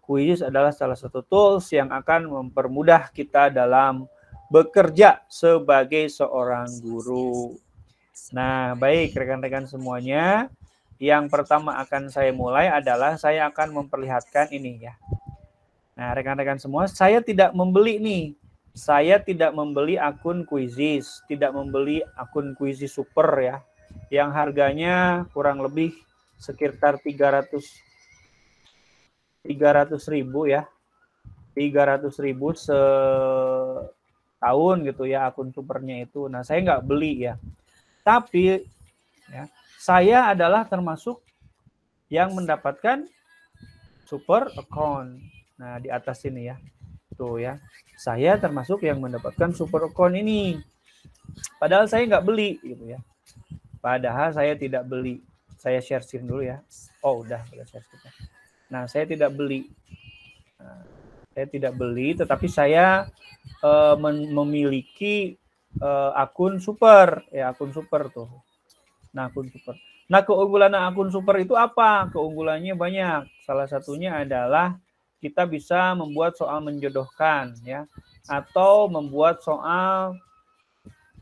Quizzes adalah salah satu tools yang akan mempermudah kita dalam bekerja sebagai seorang guru. Nah, baik rekan-rekan semuanya. Yang pertama akan saya mulai adalah saya akan memperlihatkan ini ya. Nah, rekan-rekan semua, saya tidak membeli nih. Saya tidak membeli akun Quizzes, tidak membeli akun Quizzes Super ya. Yang harganya kurang lebih sekitar 300.000 ya. 300.000 setahun gitu ya akun supernya itu. Nah, saya nggak beli ya. Tapi ya, saya adalah termasuk yang mendapatkan super account. Nah, di atas sini ya. Tuh ya. Saya termasuk yang mendapatkan super account ini. Padahal saya nggak beli gitu ya. Padahal saya tidak beli. Saya share screen dulu ya. Oh, udah share screen. Nah, saya tidak beli. Nah, saya tidak beli, tetapi saya memiliki akun super. Ya, akun super tuh. Nah, akun super. Nah, keunggulan akun super itu apa? Keunggulannya banyak. Salah satunya adalah kita bisa membuat soal menjodohkan ya, atau membuat soal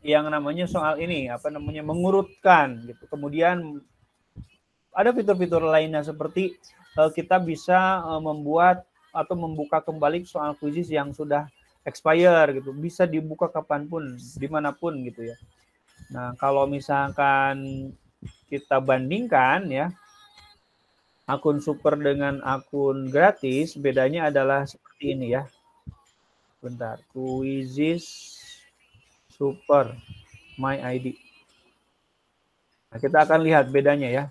yang namanya soal ini apa namanya mengurutkan gitu. Kemudian ada fitur-fitur lainnya seperti kita bisa membuat atau membuka kembali soal quizzes yang sudah expire gitu. Bisa dibuka kapanpun, dimanapun gitu ya. Nah, kalau misalkan kita bandingkan ya, akun super dengan akun gratis, bedanya adalah seperti ini ya. Bentar, Quizzes Super My ID. Nah, kita akan lihat bedanya ya.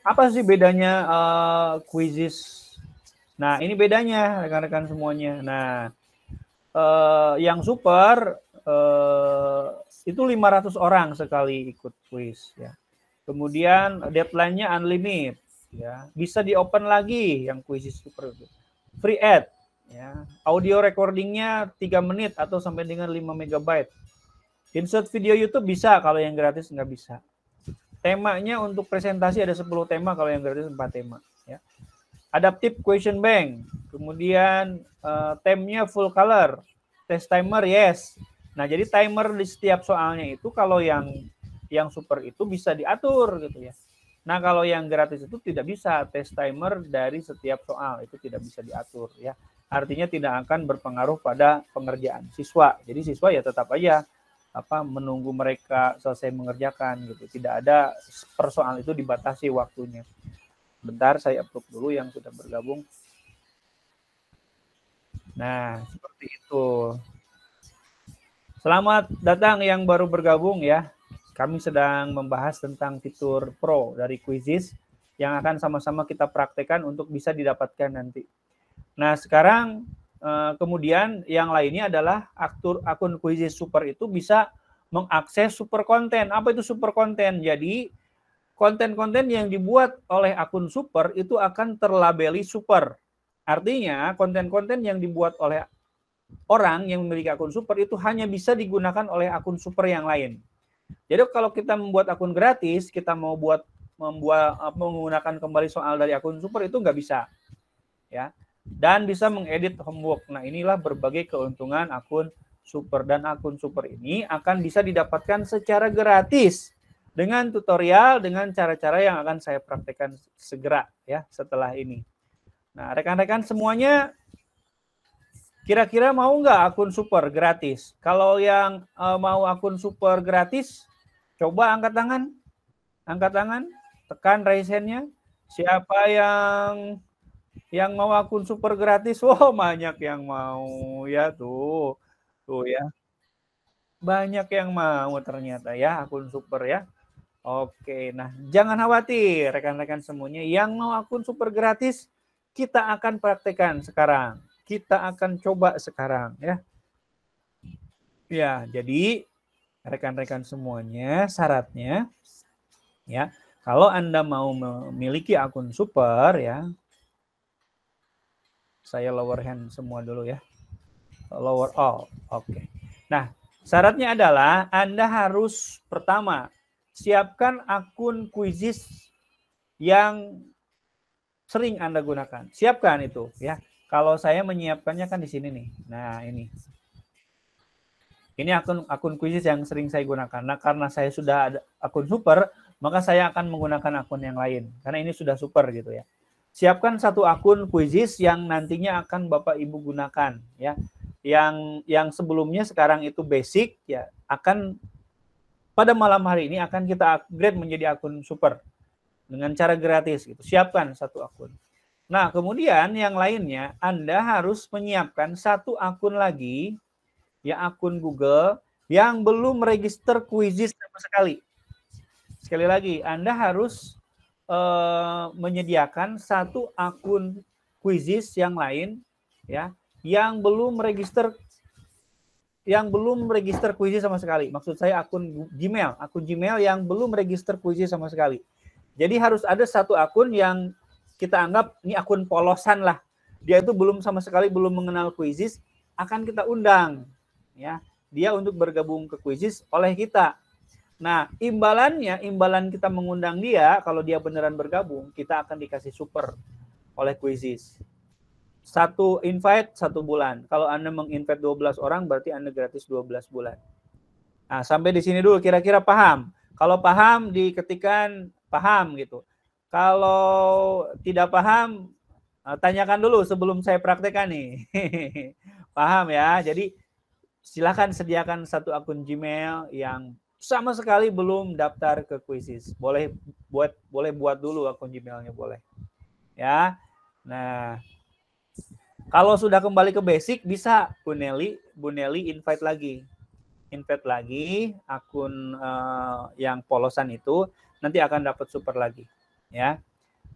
Apa sih bedanya Quizzes? Nah, ini bedanya rekan-rekan semuanya. Nah, yang super itu 500 orang sekali ikut quiz ya. Kemudian deadline-nya unlimited ya. Bisa di-open lagi yang Quizzes super itu. Free ad ya. Audio recordingnya 3 menit atau sampai dengan 5 MB. Insert video YouTube bisa, kalau yang gratis nggak bisa. Temanya untuk presentasi ada 10 tema, kalau yang gratis 4 tema ya. Adaptive question bank. Kemudian temnya full color. Test timer yes. Nah, jadi timer di setiap soalnya itu kalau yang super itu bisa diatur gitu ya. Nah, kalau yang gratis itu tidak bisa. Test timer dari setiap soal itu tidak bisa diatur ya. Artinya tidak akan berpengaruh pada pengerjaan siswa. Jadi siswa ya tetap aja menunggu mereka selesai mengerjakan gitu. Tidak ada per soal itu dibatasi waktunya. Bentar, saya upload dulu yang sudah bergabung. Nah, seperti itu. Selamat datang yang baru bergabung ya. Kami sedang membahas tentang fitur Pro dari Quizzes yang akan sama-sama kita praktekkan untuk bisa didapatkan nanti. Nah, sekarang kemudian yang lainnya adalah akun Quizzes Super itu bisa mengakses super konten. Apa itu super konten? Jadi, konten-konten yang dibuat oleh akun super itu akan terlabeli super. Artinya, konten-konten yang dibuat oleh orang yang memiliki akun super itu hanya bisa digunakan oleh akun super yang lain. Jadi kalau kita membuat akun gratis, kita mau menggunakan kembali soal dari akun super itu nggak bisa, ya. Dan bisa mengedit homework. Nah, inilah berbagai keuntungan akun super, dan akun super ini akan bisa didapatkan secara gratis dengan tutorial, dengan cara-cara yang akan saya praktekkan segera ya setelah ini. Nah, rekan-rekan semuanya, kira-kira mau nggak akun super gratis? Kalau yang mau akun super gratis, coba angkat tangan. Angkat tangan, tekan raise hand-nya. Siapa yang mau akun super gratis? Wow, banyak yang mau ya tuh. Tuh ya. Banyak yang mau ternyata ya akun super ya. Oke, nah jangan khawatir rekan-rekan semuanya. Yang mau akun super gratis, kita akan praktekkan sekarang. Kita akan coba sekarang ya. Ya, jadi rekan-rekan semuanya syaratnya ya, kalau Anda mau memiliki akun super ya, saya lower hand semua dulu ya. Lower all. Oke. Nah, syaratnya adalah Anda harus pertama siapkan akun Quizzes yang sering Anda gunakan. Siapkan itu ya. Kalau saya menyiapkannya kan di sini nih. Nah, ini. Ini akun Quizizz yang sering saya gunakan. Nah, karena saya sudah ada akun super, maka saya akan menggunakan akun yang lain. Karena ini sudah super gitu ya. Siapkan satu akun Quizizz yang nantinya akan Bapak Ibu gunakan ya. Yang sebelumnya sekarang itu basic ya, akan pada malam hari ini akan kita upgrade menjadi akun super dengan cara gratis gitu. Siapkan satu akun. Nah, kemudian yang lainnya Anda harus menyiapkan satu akun lagi, ya akun Google yang belum register Quizizz sama sekali. Sekali lagi, Anda harus menyediakan satu akun Quizizz yang lain, ya, yang belum register Quizizz sama sekali. Maksud saya akun Gmail yang belum register Quizizz sama sekali. Jadi harus ada satu akun yang kita anggap ini akun polosan lah. Dia itu sama sekali belum mengenal Quizizz, akan kita undang ya. Dia untuk bergabung ke Quizizz oleh kita. Nah, imbalan kita mengundang dia, kalau dia beneran bergabung, kita akan dikasih super oleh Quizizz. Satu invite 1 bulan. Kalau Anda menginvite 12 orang, berarti Anda gratis 12 bulan. Nah, sampai di sini dulu, kira-kira paham? Kalau paham, diketikkan paham gitu. Kalau tidak paham, tanyakan dulu sebelum saya praktekkan nih. Paham ya? Jadi silakan sediakan satu akun Gmail yang sama sekali belum daftar ke Quizizz. Boleh buat dulu akun Gmailnya, boleh. Ya. Nah, kalau sudah kembali ke basic, bisa Bu Nelly invite lagi akun yang polosan itu, nanti akan dapat super lagi. Ya.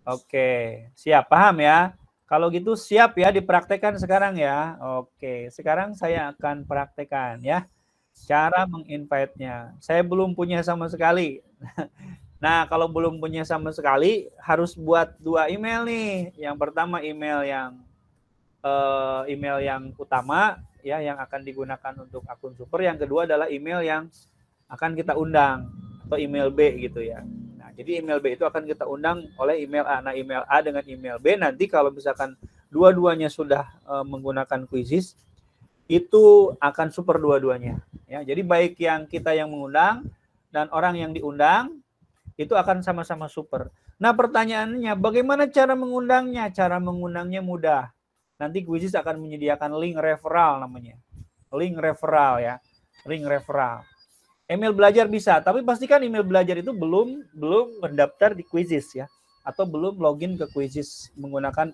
Oke, siap, paham ya? Kalau gitu siap ya dipraktekkan sekarang ya. Oke, sekarang saya akan praktekkan ya. Cara menginvite-nya. Saya belum punya sama sekali. Nah, kalau belum punya sama sekali, harus buat 2 email nih. Yang pertama email yang utama ya, yang akan digunakan untuk akun super. Yang kedua adalah email yang akan kita undang atau email B gitu ya. Nah, jadi email B itu akan kita undang oleh email A. Nah, email A dengan email B nanti kalau misalkan dua-duanya sudah menggunakan Quizizz, itu akan super dua-duanya ya. Jadi baik yang kita yang mengundang dan orang yang diundang itu akan sama-sama super. Nah, pertanyaannya bagaimana cara mengundangnya? Cara mengundangnya mudah. Nanti Quizizz akan menyediakan link referral namanya. Link referral ya. Link referral. Email belajar bisa, tapi pastikan email belajar itu belum mendaftar di Quizizz ya, atau belum login ke Quizizz menggunakan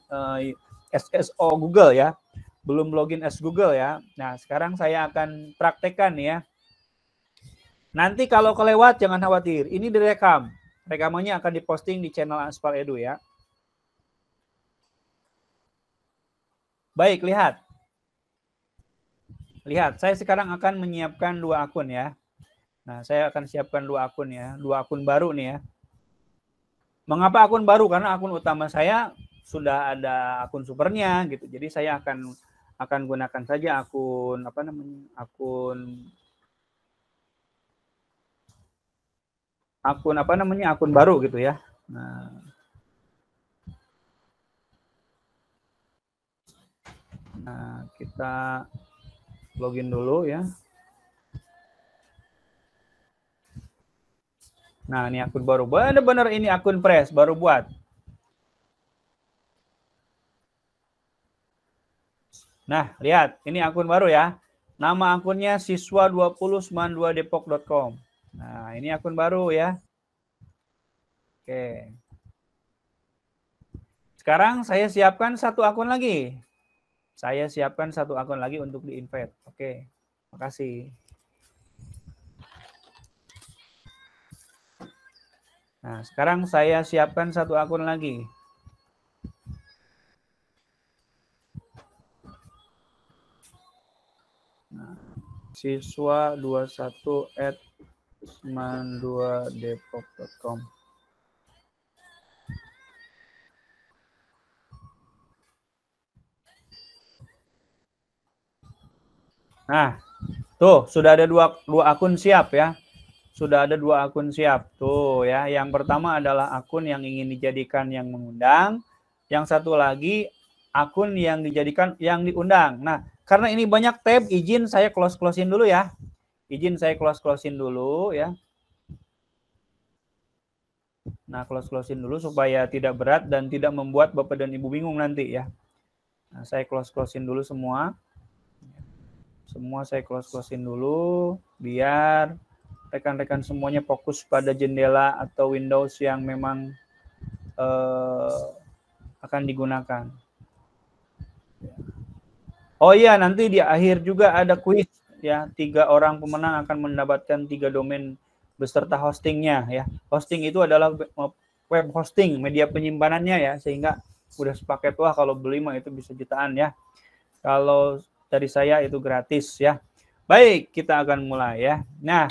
SSO Google ya. Belum login as Google ya. Nah, sekarang saya akan praktekkan ya. Nanti kalau kelewat jangan khawatir, ini direkam. Rekamannya akan diposting di channel Aspal Edu ya. Baik, lihat. Lihat, saya sekarang akan menyiapkan 2 akun ya. Nah, saya akan siapkan 2 akun ya, 2 akun baru nih ya. Mengapa akun baru? Karena akun utama saya sudah ada akun supernya gitu. Jadi saya akan gunakan saja akun akun baru gitu ya. Nah, kita login dulu ya. Nah, ini akun baru. Benar-benar ini akun Press baru buat. Nah, lihat, ini akun baru ya. Nama akunnya siswa2092depok.com. Nah, ini akun baru ya. Oke. Sekarang saya siapkan satu akun lagi. Saya siapkan satu akun lagi untuk di-invite. Oke, makasih. Nah, sekarang saya siapkan satu akun lagi. Nah, siswa21@92depok.com. Nah, tuh sudah ada dua akun siap ya. Sudah ada 2 akun siap. Tuh ya, yang pertama adalah akun yang ingin dijadikan yang mengundang. Yang satu lagi akun yang dijadikan yang diundang. Nah, karena ini banyak tab, izin saya close-closein dulu ya. Izin saya close-closein dulu ya. Nah, close-closein dulu supaya tidak berat dan tidak membuat Bapak dan Ibu bingung nanti ya. Nah, saya close-closein dulu semua. Semua saya close-closein dulu biar rekan-rekan semuanya fokus pada jendela atau Windows yang memang akan digunakan. Oh iya, nanti di akhir juga ada kuis ya. 3 orang pemenang akan mendapatkan 3 domain beserta hostingnya ya. Hosting itu adalah web hosting, media penyimpanannya ya, sehingga udah sepaket. Wah, kalau beli mah itu bisa jutaan ya. Kalau dari saya itu gratis ya. Baik, kita akan mulai ya. Nah,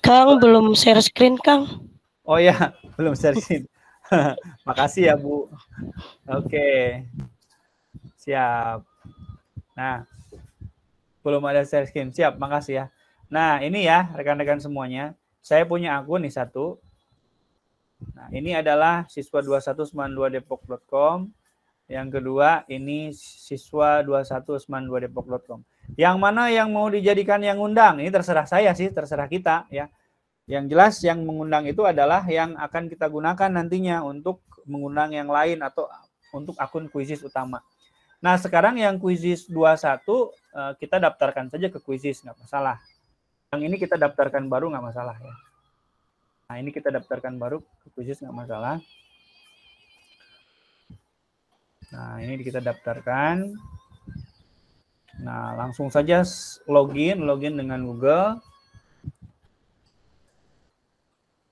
Kang belum share screen, Kang. Oh ya, belum share screen. Makasih ya, Bu. Oke. Siap. Nah, belum ada share screen. Siap, makasih ya. Nah, ini ya rekan-rekan semuanya. Saya punya akun nih satu. Nah, ini adalah siswa2192depok.com. Yang kedua, ini siswa2192depok.com. Yang mana yang mau dijadikan yang undang? Ini terserah saya sih, terserah kita ya. Yang jelas yang mengundang itu adalah yang akan kita gunakan nantinya untuk mengundang yang lain atau untuk akun Quizizz utama. Nah, sekarang yang Quizizz 21 kita daftarkan saja ke Quizizz, nggak masalah. Yang ini kita daftarkan baru nggak masalah ya. Nah, ini kita daftarkan baru ke Quizizz nggak masalah. Nah, ini kita daftarkan. Nah, langsung saja login dengan Google.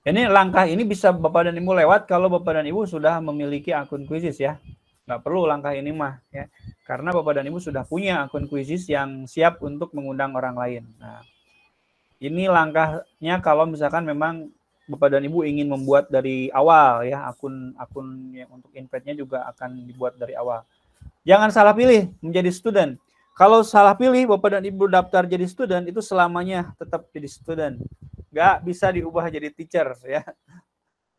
Ini langkah ini bisa Bapak dan Ibu lewat kalau Bapak dan Ibu sudah memiliki akun Quizizz ya. Nggak perlu langkah ini mah ya. Karena Bapak dan Ibu sudah punya akun Quizizz yang siap untuk mengundang orang lain. Nah, ini langkahnya kalau misalkan memang Bapak dan Ibu ingin membuat dari awal ya, akun yang untuk invite-nya juga akan dibuat dari awal. Jangan salah pilih menjadi student. Kalau salah pilih Bapak dan Ibu daftar jadi student, itu selamanya tetap jadi student. Nggak bisa diubah jadi teacher ya.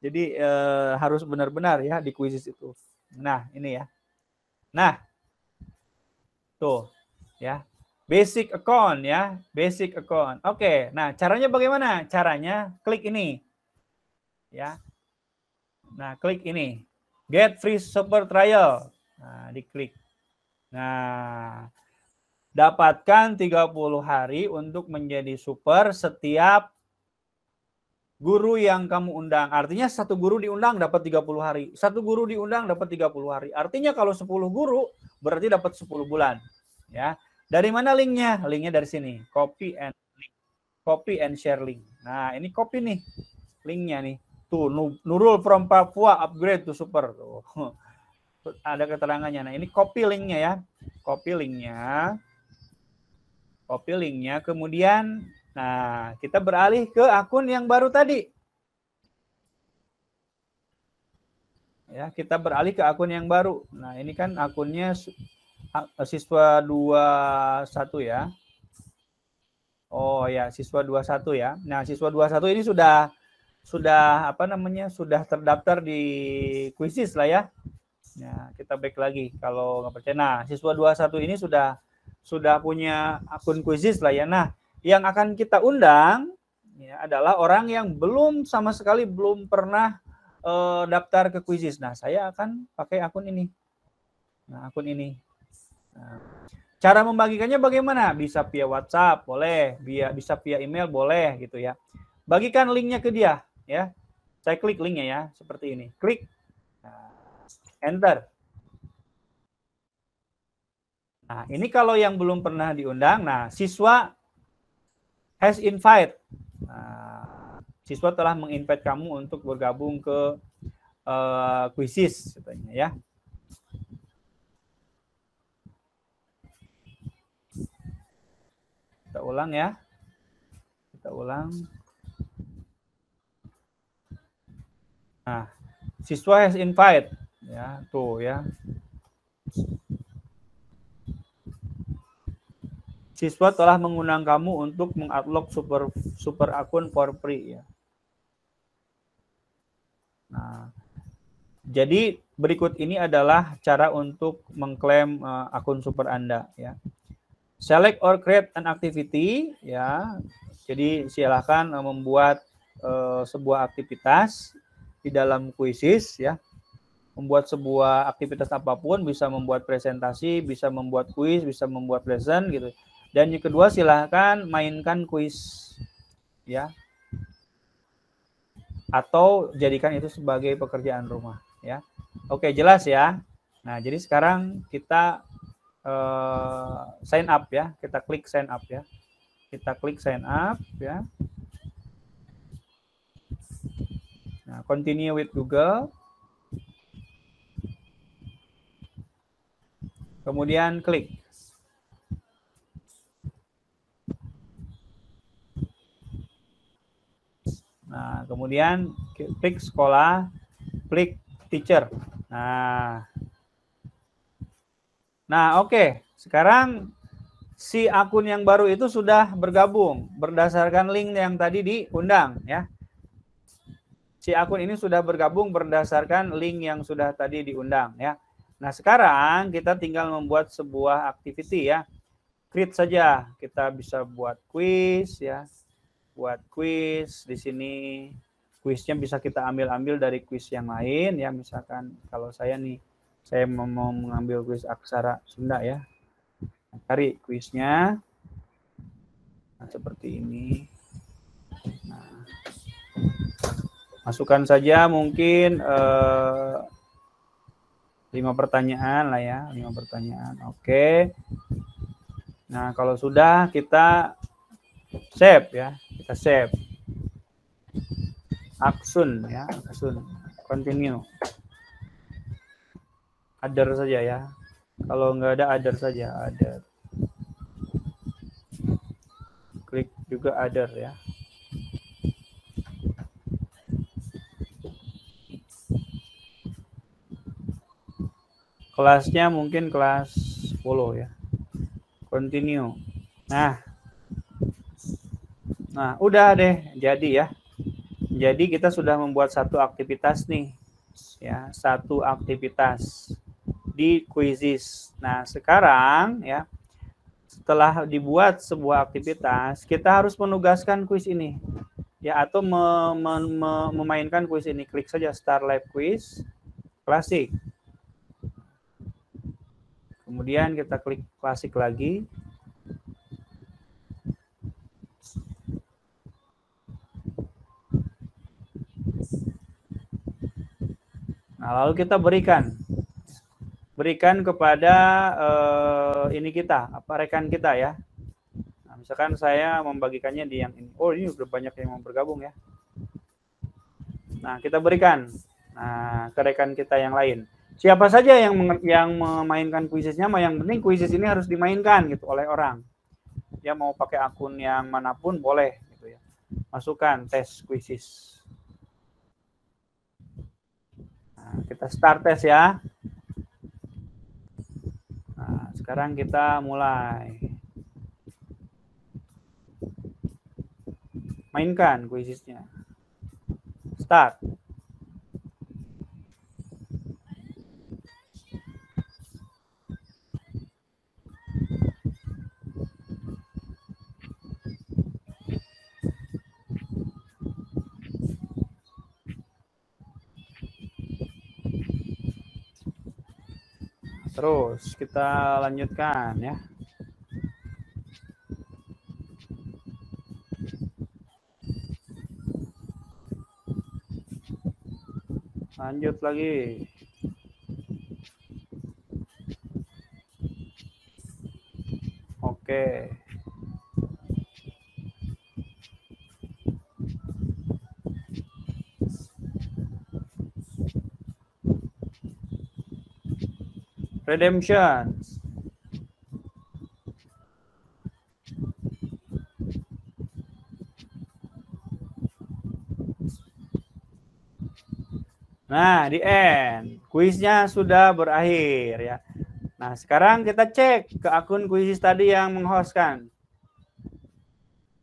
Jadi harus benar-benar ya di Quizizz itu. Nah, ini ya. Nah, tuh ya. Basic account ya, basic account. Oke, nah caranya bagaimana? Caranya klik ini. Ya. Nah, klik ini. Get free super trial. Nah, diklik. Nah, dapatkan 30 hari untuk menjadi super setiap guru yang kamu undang. Artinya satu guru diundang dapat 30 hari. Satu guru diundang dapat 30 hari. Artinya kalau 10 guru berarti dapat 10 bulan. Ya. Dari mana linknya? Linknya dari sini. Copy and share link. Nah, ini copy nih linknya nih. Tuh, Nurul from Papua upgrade to super. Tuh. Ada keterangannya. Nah, ini copy linknya ya. Copy linknya. Kemudian, nah, kita beralih ke akun yang baru tadi. Ya, kita beralih ke akun yang baru. Nah, ini kan akunnya siswa 21 ya. Oh ya, siswa 21 ya. Nah, siswa 21 ini sudah apa namanya? Sudah terdaftar di Quizizz lah ya. Nah, kita back lagi kalau nggak percaya. Nah, siswa 21 ini sudah punya akun Quizizz lah ya. Nah, yang akan kita undang ya adalah orang yang sama sekali belum pernah daftar ke Quizizz. Nah, saya akan pakai akun ini. Nah, akun ini. Nah, cara membagikannya bagaimana? Bisa via WhatsApp, boleh. Bisa via email, boleh gitu ya. Bagikan linknya ke dia ya. Saya klik linknya ya, seperti ini. Klik. Nah, enter. Nah, ini kalau yang belum pernah diundang, nah siswa has invite. Nah, siswa telah menginvite kamu untuk bergabung ke Quizizz katanya ya. Kita ulang ya. Kita ulang. Nah, siswa has invite ya, tuh ya. Siswa telah mengundang kamu untuk mengunlock super akun for free ya. Nah, Jadi berikut ini adalah cara untuk mengklaim akun super Anda ya. Select or create an activity ya. Jadi silakan membuat sebuah aktivitas di dalam Quizzes ya. Membuat sebuah aktivitas apapun, bisa membuat presentasi, bisa membuat kuis, bisa membuat lesson gitu. Dan yang kedua silahkan mainkan kuis ya. Atau jadikan itu sebagai pekerjaan rumah ya. Oke, jelas ya. Nah, jadi sekarang kita sign up ya. Kita klik sign up ya. Kita klik sign up ya. Nah, continue with Google. Kemudian klik. Nah, kemudian klik sekolah, klik teacher. Nah, oke. Sekarang si akun yang baru itu sudah bergabung berdasarkan link yang tadi diundang ya. Si akun ini sudah bergabung berdasarkan link yang sudah tadi diundang ya. Nah, sekarang kita tinggal membuat sebuah activity ya. Create saja. Kita bisa buat quiz ya. Buat quiz di sini. Quiznya bisa kita ambil dari quiz yang lain ya. Misalkan kalau saya nih, saya mau mengambil quiz aksara Sunda ya. Cari quiznya. Nah, seperti ini. Nah, masukkan saja mungkin 5 pertanyaan lah ya, 5 pertanyaan. Oke. Nah, kalau sudah kita save ya, kita save. Aksun ya, aksun. Continue. Other saja ya. Kalau nggak ada other saja, other. Klik juga other ya. Kelasnya mungkin kelas 10 ya. Continue. Nah, udah deh jadi ya. Jadi kita sudah membuat satu aktivitas nih. Ya, satu aktivitas di Quizzes. Nah, sekarang ya, setelah dibuat sebuah aktivitas, kita harus menugaskan kuis ini. Ya, atau memainkan kuis ini. Klik saja Start Live Quiz Klasik. Kemudian kita klik klasik lagi. Nah, lalu kita berikan kepada ini kita, rekan kita ya. Nah, misalkan saya membagikannya di yang ini. Oh, ini udah banyak yang mau bergabung ya. Nah, kita berikan ke rekan kita yang lain. Siapa saja yang memainkan kuisisnya, yang penting kuisis ini harus dimainkan gitu oleh orang. Ya, mau pakai akun yang manapun boleh gitu ya. Masukkan tes kuisis. Nah, kita start tes ya. Nah, sekarang kita mulai. Mainkan kuisisnya. Start. Terus kita lanjutkan ya. Lanjut lagi. Oke. Redemption. Nah, di end. Kuisnya sudah berakhir ya. Nah, sekarang kita cek ke akun kuisis tadi yang menghostkan.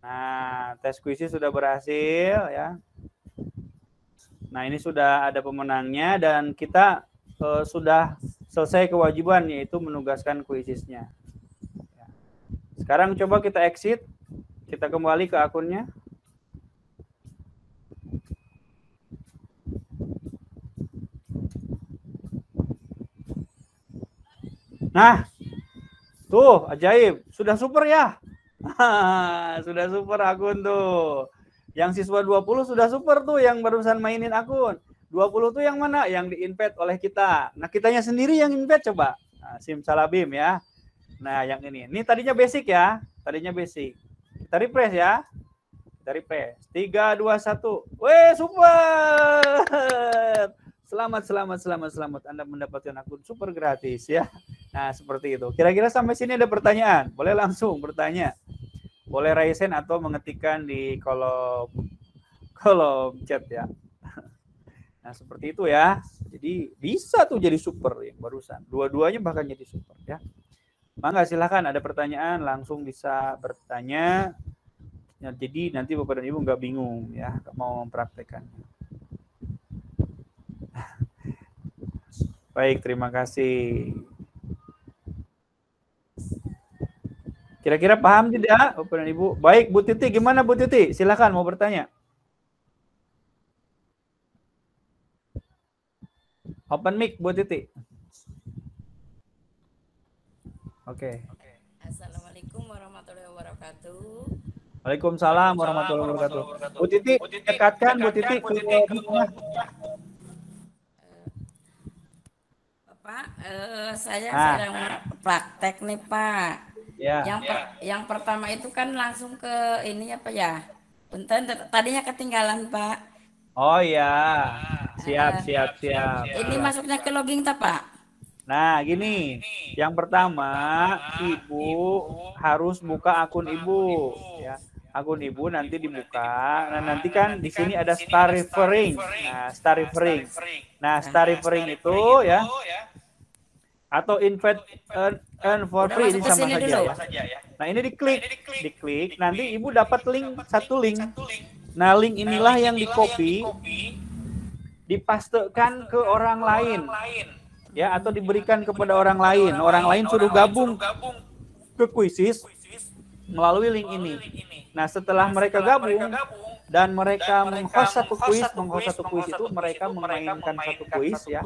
Nah, tes kuisis sudah berhasil ya. Nah, ini sudah ada pemenangnya dan kita sudah selesai kewajiban yaitu menugaskan kuisisnya. Sekarang coba kita exit, kita kembali ke akunnya. Nah, tuh ajaib, sudah super ya. Sudah super akun tuh. Yang siswa 20 sudah super tuh yang barusan mainin akun. 20 tuh yang mana? Yang di-invite oleh kita. Nah, kitanya sendiri yang invite coba. Nah, simsalabim ya. Nah, yang ini. Ini tadinya basic ya. Tadinya basic. Kita refresh ya. Kita refresh. 3, 2, 1. Weh, super. Selamat. Anda mendapatkan akun super gratis ya. Nah, seperti itu. Kira-kira sampai sini ada pertanyaan? Boleh langsung bertanya. Boleh raise hand atau mengetikkan di kolom chat ya. Nah, seperti itu ya. Jadi bisa tuh jadi super yang barusan. Dua-duanya bahkan jadi super ya. Mangga silakan ada pertanyaan langsung bisa bertanya. Ya, jadi nanti Bapak dan Ibu nggak bingung ya, mau mempraktekannya. Baik, terima kasih. Kira-kira paham tidak, Bapak dan Ibu? Baik, Bu Titi, gimana Bu Titi? Silakan mau bertanya. Open mic, Bu Titi. Oke. Assalamualaikum warahmatullahi wabarakatuh. Waalaikumsalam warahmatullahi wabarakatuh. Bu Titi, dekatkan Bu Titi ke Bapak, saya sedang praktek nih Pak. Ya. Yang pertama itu kan langsung ke ini apa ya? Punten tadinya ketinggalan Pak. Oh ya, siap. Ini masuknya ke login tak Pak? Nah, gini. Yang pertama, Ibu harus buka akun Ibu ya. Akun Ibu nanti dibuka. Nah, nanti kan di sini ada star referring. Nah, star referring. Nah, star referring itu ya atau invite earn for free ini sama saja ya. Nah, ini diklik, nanti Ibu dapat satu link. Nah, link inilah yang di-copy, dipastekan ke orang lain. Ya, atau diberikan kepada orang lain. Orang lain suruh gabung ke kuisis melalui link ini. Nah, setelah mereka gabung dan mereka meng-host satu kuis itu mereka memainkan satu kuis ya.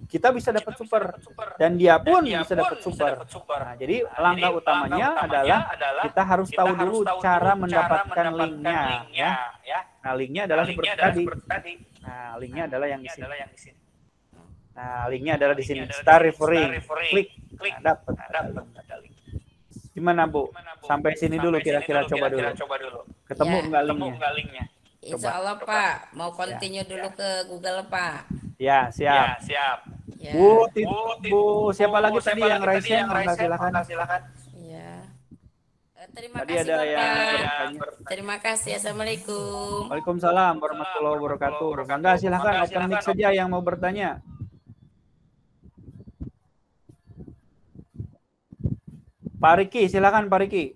Kita bisa dapat super dan dia pun bisa dapat super. Nah, jadi langkah utamanya adalah kita harus tahu dulu cara mendapatkan linknya ya. Nah, linknya adalah seperti tadi. Nah, linknya adalah yang di sini. Nah, linknya adalah di sini. Star referring. Klik. Nah, dapat ada link. Gimana Bu? Sampai sini dulu kira-kira coba dulu. Ketemu nggak linknya? Insya Allah Pak. Mau continue dulu ke Google Pak. Ya, siap. Ya. Bu, siapa lagi tadi yang raise hand? Silakan. Iya. Terima Tadi kasih ada Bapak. yang Terima kasih. Assalamualaikum. Waalaikumsalam warahmatullahi wabarakatuh. Mangga silakan open mic saja yang mau bertanya. Pak Riki, silakan Pak Riki.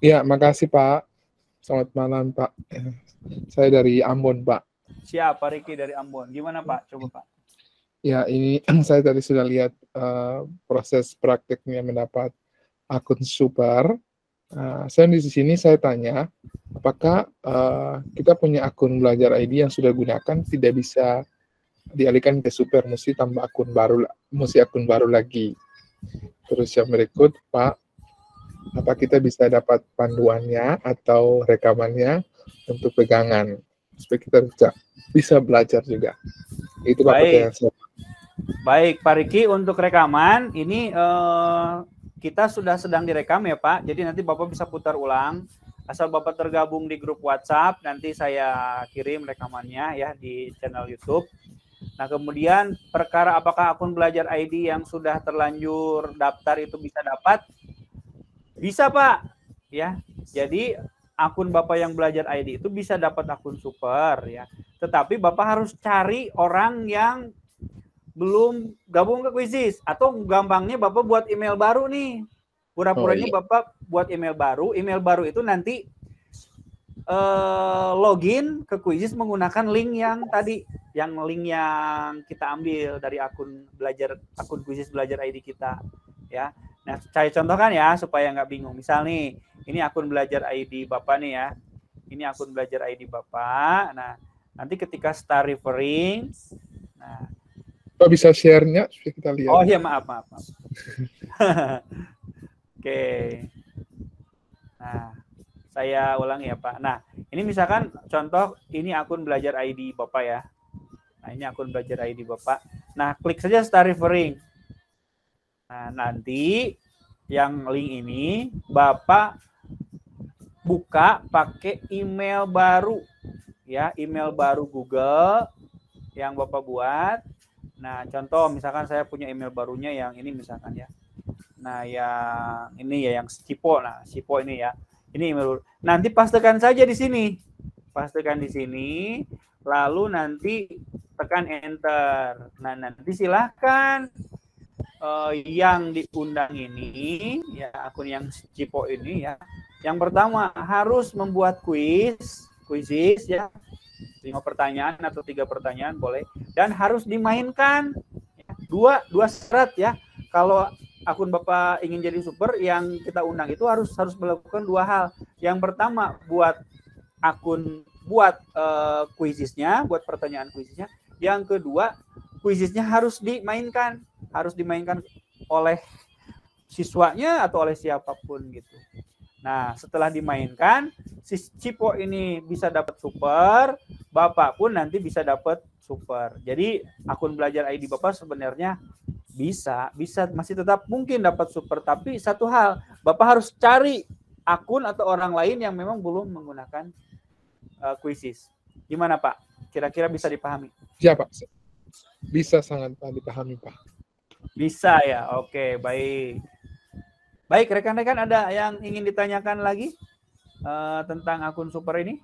Ya, makasih Pak. Selamat malam Pak. Saya dari Ambon Pak. Siap, Pak Riki dari Ambon. Gimana Pak? Coba Pak. Ya, ini saya tadi sudah lihat proses prakteknya mendapat akun super. Saya di sini saya tanya, apakah kita punya akun belajar ID yang sudah gunakan tidak bisa dialihkan ke super, mesti tambah akun baru, lagi. Terus yang berikut, Pak, apa kita bisa dapat panduannya atau rekamannya untuk pegangan supaya kita bisa belajar juga. Itu Pak pertanyaan saya. Baik, Pak Riki, untuk rekaman ini kita sudah sedang direkam ya Pak. Jadi nanti Bapak bisa putar ulang. Asal Bapak tergabung di grup WhatsApp, nanti saya kirim rekamannya ya di channel YouTube. Nah, kemudian perkara apakah akun belajar ID yang sudah terlanjur daftar itu bisa dapat? Bisa Pak. Ya. Jadi akun Bapak yang belajar ID itu bisa dapat akun super ya. Tetapi Bapak harus cari orang yang belum gabung ke kuisis atau gampangnya Bapak buat email baru nih. Pura-puranya Bapak buat email baru. Email baru itu nanti login ke Quizizz menggunakan link yang tadi, yang link yang kita ambil dari akun Quizizz Belajar ID kita, ya. Nah, saya contohkan ya supaya nggak bingung. Misal nih, ini akun Belajar ID Bapak nih ya. Ini akun Belajar ID Bapak. Nah, nanti ketika start referring, nah, Pak bisa share-nya supaya kita lihat. oh iya, maaf. Oke. Nah, saya ulangi ya Pak. Nah, ini misalkan contoh ini akun Belajar ID Bapak ya. Nah, ini akun Belajar ID Bapak. Nah, klik saja start referring. Nah, nanti yang link ini Bapak buka pakai email baru ya, email baru Google yang Bapak buat. Nah, contoh misalkan saya punya email barunya yang ini misalkan ya. Nah, yang ini ya yang Cipo. Nah, Cipo ini ya. Ini email. Nanti pastekan saja di sini. Pastekan di sini, lalu nanti tekan enter. Nah, nanti silahkan yang diundang ini ya, akun yang Cipo ini ya. Yang pertama harus membuat Quizizz ya. 5 pertanyaan atau 3 pertanyaan boleh, dan harus dimainkan. Dua syarat ya. Kalau akun Bapak ingin jadi super, yang kita undang itu harus melakukan 2 hal. Yang pertama buat Quizizz-nya, buat pertanyaan Quizizz-nya. Yang kedua, Quizizz-nya harus dimainkan oleh siswanya atau oleh siapapun gitu. Nah, setelah dimainkan, si Cipo ini bisa dapat super, Bapak pun nanti bisa dapat super. Jadi akun Belajar ID Bapak sebenarnya bisa masih tetap mungkin dapat super, tapi satu hal, Bapak harus cari akun atau orang lain yang memang belum menggunakan Quizizz. Gimana Pak? Kira-kira bisa dipahami? Ya Pak, bisa sangat dipahami Pak. Bisa ya, oke, baik. Baik, rekan-rekan ada yang ingin ditanyakan lagi tentang akun super ini?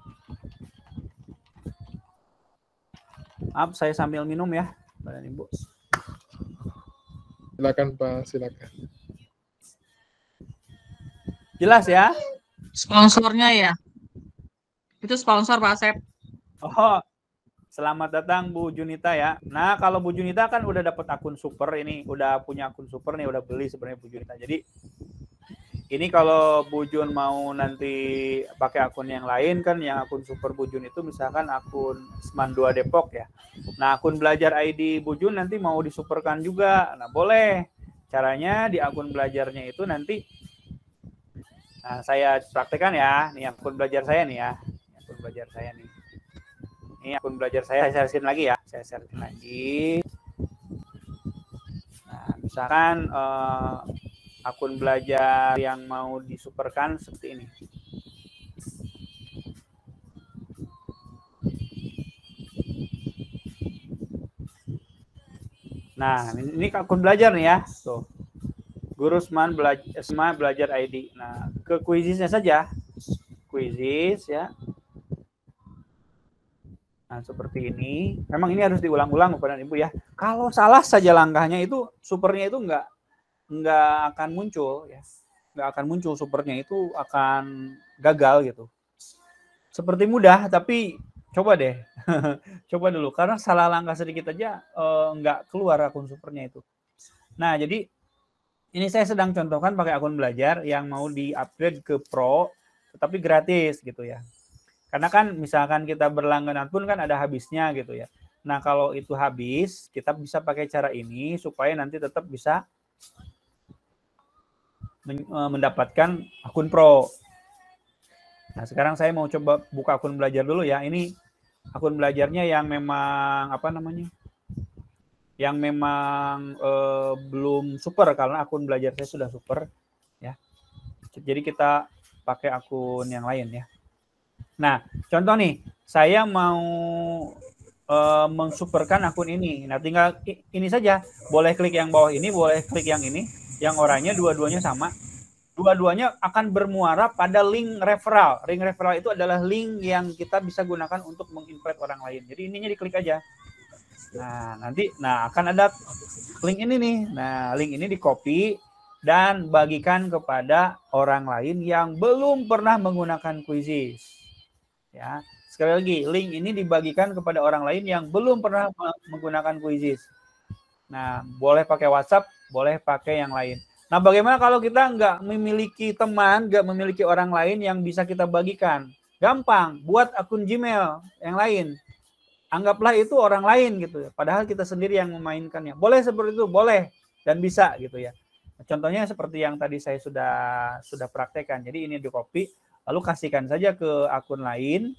Maaf, saya sambil minum ya, Bapak Ibu. Silakan Pak, silakan. Jelas ya? Sponsornya ya? Itu sponsor Pak Asep. Oh, selamat datang Bu Junita ya. Nah, kalau Bu Junita kan udah dapat akun super ini, udah punya akun super nih, udah beli sebenarnya Bu Junita. Jadi ini kalau Bu Jun mau nanti pakai akun yang lain kan, yang akun super Bu Jun itu misalkan akun Seman 2 Depok ya. Nah, akun Belajar ID Bu Jun nanti mau disuperkan juga. Nah, boleh. Caranya di akun belajarnya itu nanti, nah saya praktekkan ya. Nih akun belajar saya nih ya. Akun belajar saya nih. Ini akun belajar saya share lagi ya. Saya share lagi. Nah, misalkan akun belajar yang mau disuperkan seperti ini. Nah, ini akun belajar nih ya. Tuh. Guru Seman Belajar ID. Nah, ke Quizizz-nya saja. Quizizz ya. Nah, seperti ini. Memang ini harus diulang-ulang Bapak dan Ibu ya. Kalau salah saja langkahnya itu supernya itu nggak akan muncul ya, nggak akan muncul supernya, itu akan gagal gitu. Seperti mudah tapi coba deh coba dulu, karena salah langkah sedikit aja nggak keluar akun supernya itu. Nah, jadi ini saya sedang contohkan pakai akun belajar yang mau di-upgrade ke Pro tetapi gratis gitu ya, karena kan misalkan kita berlangganan pun kan ada habisnya gitu ya. Nah, kalau itu habis, kita bisa pakai cara ini supaya nanti tetap bisa mendapatkan akun Pro. Nah, sekarang saya mau coba buka akun belajar dulu ya. Ini akun belajarnya yang memang yang memang belum super, karena akun belajar saya sudah super ya. Jadi kita pakai akun yang lain ya. Nah, contoh nih, saya mau mensuperkan akun ini. Nah, tinggal ini saja. Boleh klik yang bawah ini, boleh klik yang ini. Yang oranye dua-duanya sama. Dua-duanya akan bermuara pada link referral. Link referral itu adalah link yang kita bisa gunakan untuk menginvite orang lain. Jadi ininya diklik aja. Nah, nanti akan ada link ini nih. Nah, link ini di-copy dan bagikan kepada orang lain yang belum pernah menggunakan Quizizz. Ya, sekali lagi, link ini dibagikan kepada orang lain yang belum pernah menggunakan Quizizz. Nah, boleh pakai WhatsApp, boleh pakai yang lain. Nah, bagaimana kalau kita nggak memiliki teman, nggak memiliki orang lain yang bisa kita bagikan? Gampang, buat akun Gmail yang lain. Anggaplah itu orang lain gitu ya. Padahal kita sendiri yang memainkannya. Boleh seperti itu, boleh dan bisa gitu ya. Contohnya seperti yang tadi saya sudah praktekkan. Jadi ini di copy, lalu kasihkan saja ke akun lain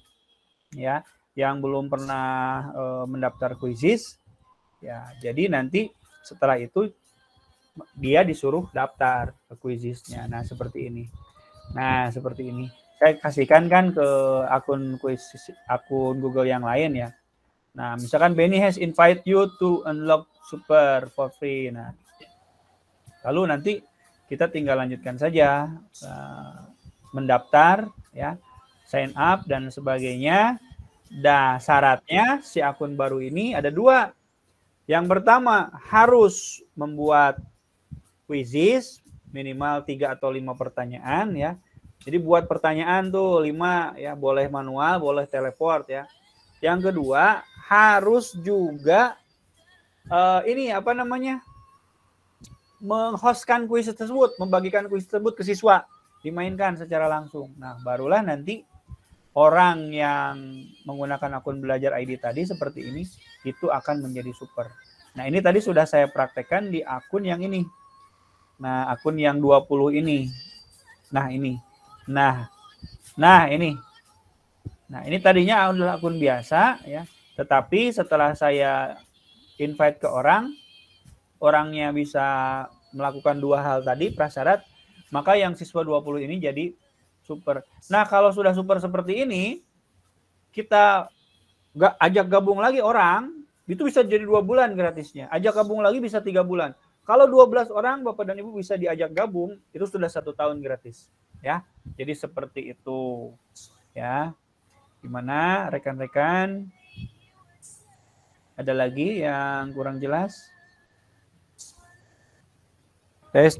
ya yang belum pernah mendaftar Quizizz. Ya, jadi nanti setelah itu dia disuruh daftar ke Quizizz-nya. Nah, seperti ini. Nah, seperti ini. Saya kasihkan kan ke akun Google yang lain ya. Nah, misalkan Benny has invite you to unlock super for free. Nah, lalu nanti kita tinggal lanjutkan saja mendaftar ya, sign up dan sebagainya. Nah, syaratnya si akun baru ini ada 2. Yang pertama harus membuat Quizizz minimal 3 atau 5 pertanyaan ya. Jadi buat pertanyaan tuh 5 ya, boleh manual, boleh teleport ya. Yang kedua harus juga menghostkan kuis tersebut, membagikan kuis tersebut ke siswa, dimainkan secara langsung. Nah, barulah nanti orang yang menggunakan akun belajar ID tadi seperti ini itu akan menjadi super. Nah, ini tadi sudah saya praktekkan di akun yang ini. Nah, akun yang 20 ini. Nah, ini. Nah, ini. Nah, ini tadinya adalah akun biasa ya. Tetapi setelah saya invite ke orangnya bisa melakukan 2 hal tadi prasyarat, maka yang siswa 20 ini jadi super. Nah, kalau sudah super seperti ini, kita ajak gabung lagi orang, itu bisa jadi 2 bulan gratisnya. Ajak gabung lagi bisa 3 bulan. Kalau 12 orang Bapak dan Ibu bisa diajak gabung, itu sudah 1 tahun gratis. Ya, jadi seperti itu. Ya, gimana rekan-rekan? Ada lagi yang kurang jelas? Tes.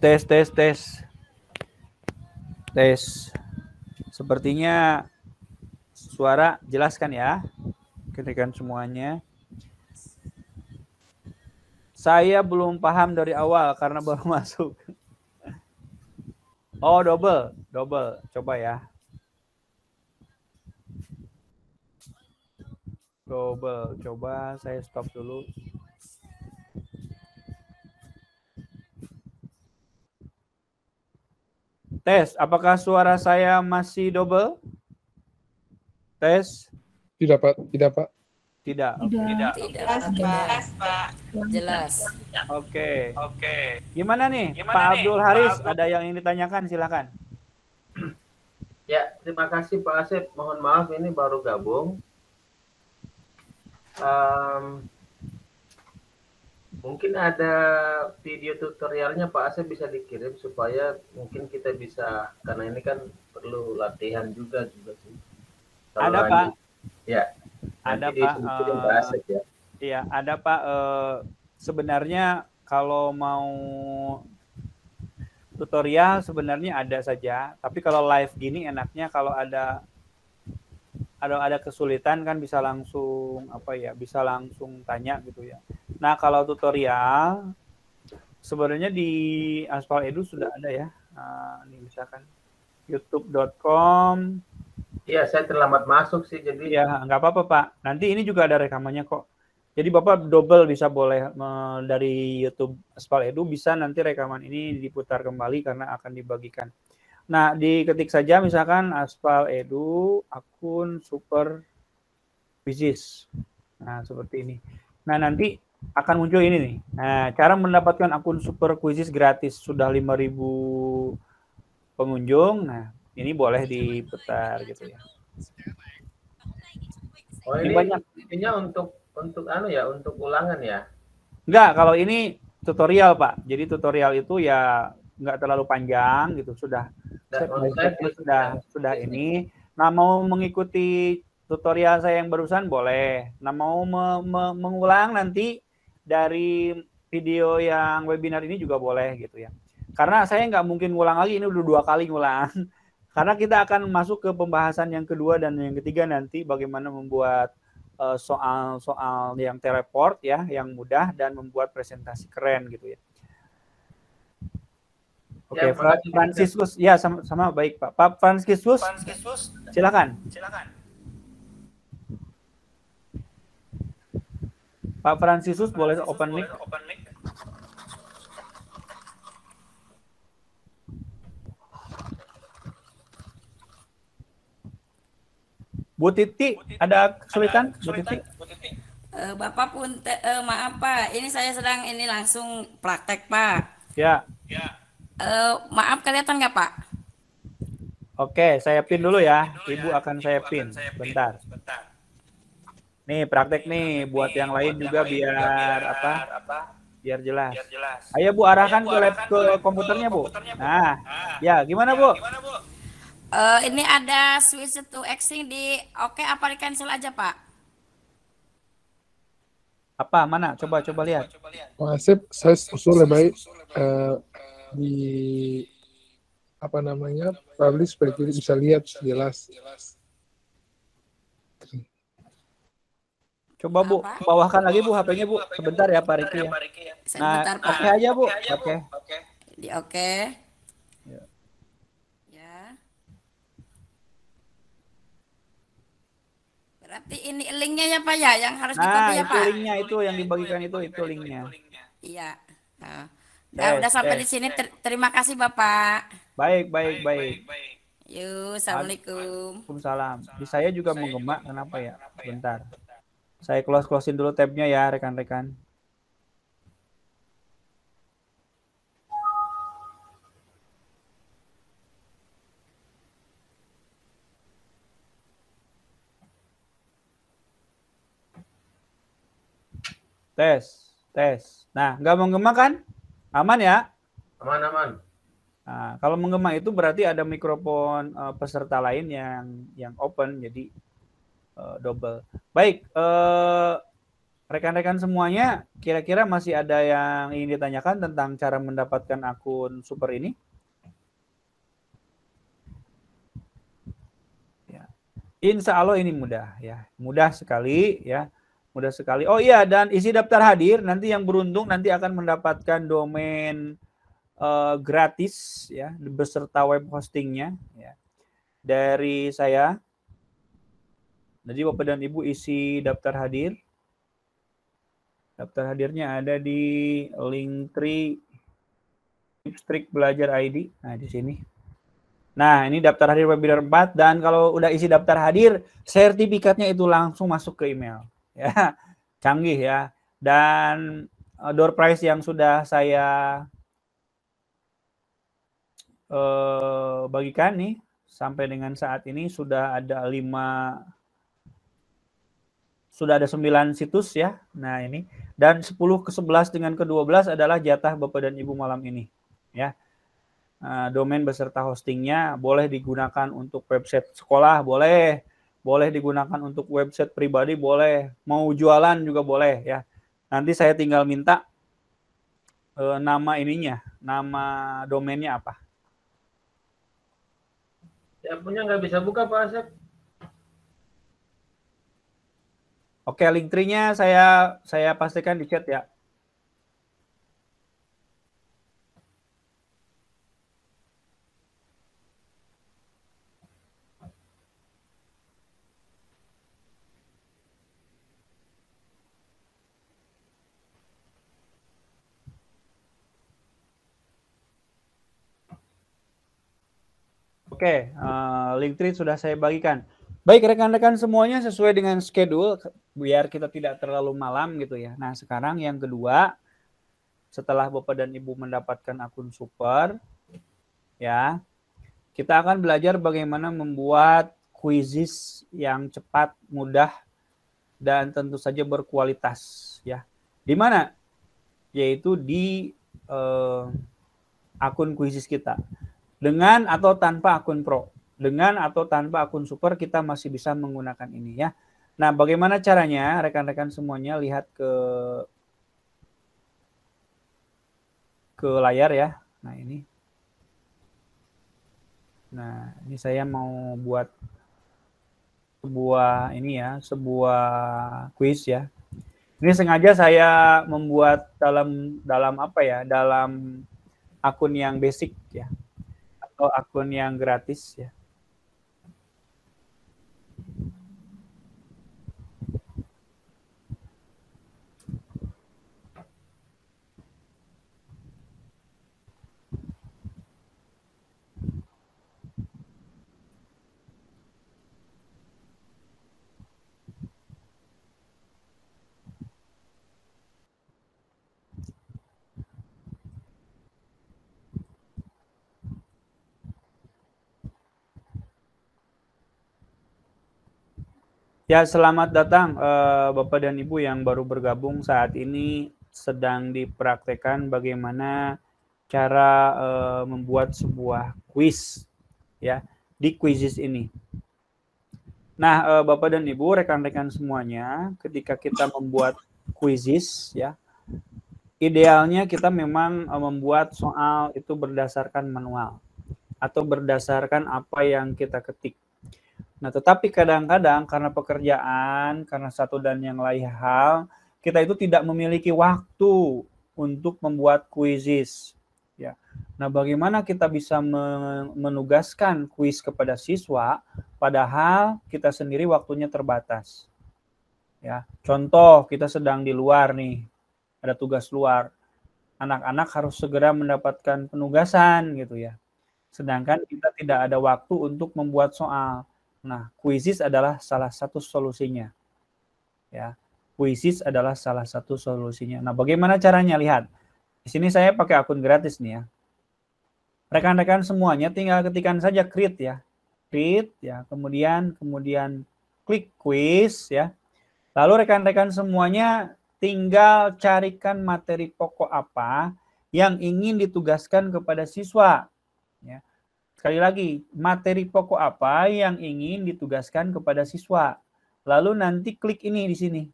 Sepertinya suara jelaskan ya. Ketikkan semuanya. Saya belum paham dari awal karena baru masuk. Oh, double. Coba ya. Double. Coba saya stop dulu. Tes, apakah suara saya masih double? Tes. Tidak, Pak. Tidak. Pak. Jelas. Oke. Gimana nih? Pak Abdul Haris, ada yang ingin ditanyakan, silakan. Ya, terima kasih Pak Asep. Mohon maaf ini baru gabung. Mungkin ada video tutorialnya Pak Asep bisa dikirim supaya mungkin kita bisa, karena ini kan perlu latihan juga sih. Ada Pak. Ya. Ada Pak. Pak Asep ya. Iya, ada Pak. Sebenarnya kalau mau tutorial sebenarnya ada saja, tapi kalau live gini enaknya kalau ada kesulitan kan bisa langsung bisa langsung tanya gitu ya. Nah, kalau tutorial sebenarnya di Aspal Edu sudah ada ya. Ini misalkan youtube.com. Iya, saya terlambat masuk sih jadi. Ya, nggak apa-apa Pak. Nanti ini juga ada rekamannya kok. Jadi Bapak double bisa boleh dari YouTube Aspal Edu bisa nanti rekaman ini diputar kembali karena akan dibagikan. Nah, diketik saja misalkan Aspal Edu akun Super Quizizz. Nah, seperti ini. Nah, nanti akan muncul ini nih. Nah, cara mendapatkan akun Super Quizizz gratis sudah 5.000 pengunjung. Nah, ini boleh diputar gitu ya. Oh, ini banyak intinya untuk untuk ulangan ya. Enggak, kalau ini tutorial, Pak. Jadi tutorial itu ya nggak terlalu panjang gitu, sudah ini. Nah, mau mengikuti tutorial saya yang barusan boleh. Nah, mau mengulang nanti dari video yang webinar ini juga boleh gitu ya. Karena saya nggak mungkin ngulang lagi, ini udah 2 kali ngulang. Karena kita akan masuk ke pembahasan yang kedua dan yang ketiga nanti bagaimana membuat soal-soal yang teleport ya, yang mudah dan membuat presentasi keren gitu ya. Oke, Ya, makasih, Franciscus, ya sama baik Pak. Pak Franciscus, silakan. Pak Franciscus boleh open mic. Bu Titi, ada kesulitan? Bu Titi? Bapak pun maaf Pak, ini saya sedang ini langsung praktek Pak. Ya. Maaf kelihatan nggak Pak? Oke, saya pin dulu ya. Ibu akan saya pin. Bentar. Nih praktek nih buat yang lain juga biar apa? Biar jelas. Ayo Bu arahkan ke komputernya Bu. Nah, ya gimana Bu? Ini ada switch to exing di oke apa di cancel aja Pak? Apa mana? Coba lihat. Pak Asep, saya usul lebih baik di apa namanya publish supaya kita bisa lihat jelas. Coba Bu, bawahkan lagi Bu HP-nya Bu. Sebentar ya Pak Riki ya. Nah, oke aja Bu. Oke. Di oke. Ya. Ya. Berarti ini linknya ya Pak ya, yang harus di-copy Nah, ya itu Pak? linknya itu yang dibagikan itu linknya. Iya. Nah, Tes, udah sampai tes. di sini. Terima kasih Bapak. Baik. Yuk, assalamualaikum. Waalaikumsalam. Di saya juga menggema, kenapa ya? Bentar. Saya close-in dulu tabnya ya, rekan-rekan. Tes. Nah, nggak menggema kan? Aman ya? Aman. Nah, kalau menggema itu berarti ada mikrofon peserta lain yang open, jadi double. Baik, rekan-rekan semuanya, kira-kira masih ada yang ingin ditanyakan tentang cara mendapatkan akun super ini? Ya. Insya Allah ini mudah ya, mudah sekali ya. Mudah sekali. Oh iya, dan isi daftar hadir nanti yang beruntung nanti akan mendapatkan domain gratis ya beserta web hostingnya ya dari saya. Jadi Bapak dan Ibu isi daftar hadir. Daftar hadirnya ada di Linktree Tipstrik Belajar ID. Nah di sini. Nah ini daftar hadir webinar 4 dan kalau udah isi daftar hadir, sertifikatnya itu langsung masuk ke email. Ya, canggih ya. Dan door prize yang sudah saya bagikan nih sampai dengan saat ini sudah ada 9 situs ya. Nah, ini dan 10 ke 11 dengan ke 12 adalah jatah Bapak dan Ibu malam ini ya. Domain beserta hostingnya boleh digunakan untuk website sekolah, boleh digunakan untuk website pribadi, boleh, mau jualan juga boleh ya. Nanti saya tinggal minta nama ininya, nama domainnya apa. Ya punya nggak bisa buka Pak Asep. Oke, Linktree-nya saya pastikan di chat ya. Oke, Linktree sudah saya bagikan. Baik rekan-rekan semuanya sesuai dengan schedule biar kita tidak terlalu malam gitu ya. Nah sekarang yang kedua setelah Bapak dan Ibu mendapatkan akun super ya kita akan belajar bagaimana membuat quizzes yang cepat, mudah dan tentu saja berkualitas ya. Di mana? Yaitu di akun quizzes kita. Dengan atau tanpa akun pro. Dengan atau tanpa akun super kita masih bisa menggunakan ini ya. Nah, bagaimana caranya? Rekan-rekan semuanya lihat ke layar ya. Nah, ini. Nah, ini saya mau buat sebuah ini ya, sebuah quiz ya. Ini sengaja saya membuat dalam apa ya? Dalam akun yang basic ya, atau akun yang gratis ya. Ya, selamat datang Bapak dan Ibu yang baru bergabung. Saat ini sedang dipraktekkan bagaimana cara membuat sebuah quiz ya di Quizizz ini. Nah, Bapak dan Ibu, rekan-rekan semuanya, ketika kita membuat Quizizz ya, idealnya kita memang membuat soal itu berdasarkan manual atau berdasarkan apa yang kita ketik. Nah, tetapi kadang-kadang karena pekerjaan, karena satu dan yang lain hal, kita itu tidak memiliki waktu untuk membuat Quizizz. Ya. Nah, bagaimana kita bisa menugaskan kuis kepada siswa, padahal kita sendiri waktunya terbatas. Ya, contoh kita sedang di luar nih, ada tugas luar, anak-anak harus segera mendapatkan penugasan gitu ya. Sedangkan kita tidak ada waktu untuk membuat soal. Nah, Quizizz adalah salah satu solusinya. Ya, Quizizz adalah salah satu solusinya. Nah, bagaimana caranya? Lihat. Di sini saya pakai akun gratis nih ya. Rekan-rekan semuanya tinggal ketikkan saja create ya. Create ya, kemudian klik quiz ya. Lalu rekan-rekan semuanya tinggal carikan materi pokok apa yang ingin ditugaskan kepada siswa. Ya. Sekali lagi, materi pokok apa yang ingin ditugaskan kepada siswa. Lalu nanti klik ini di sini.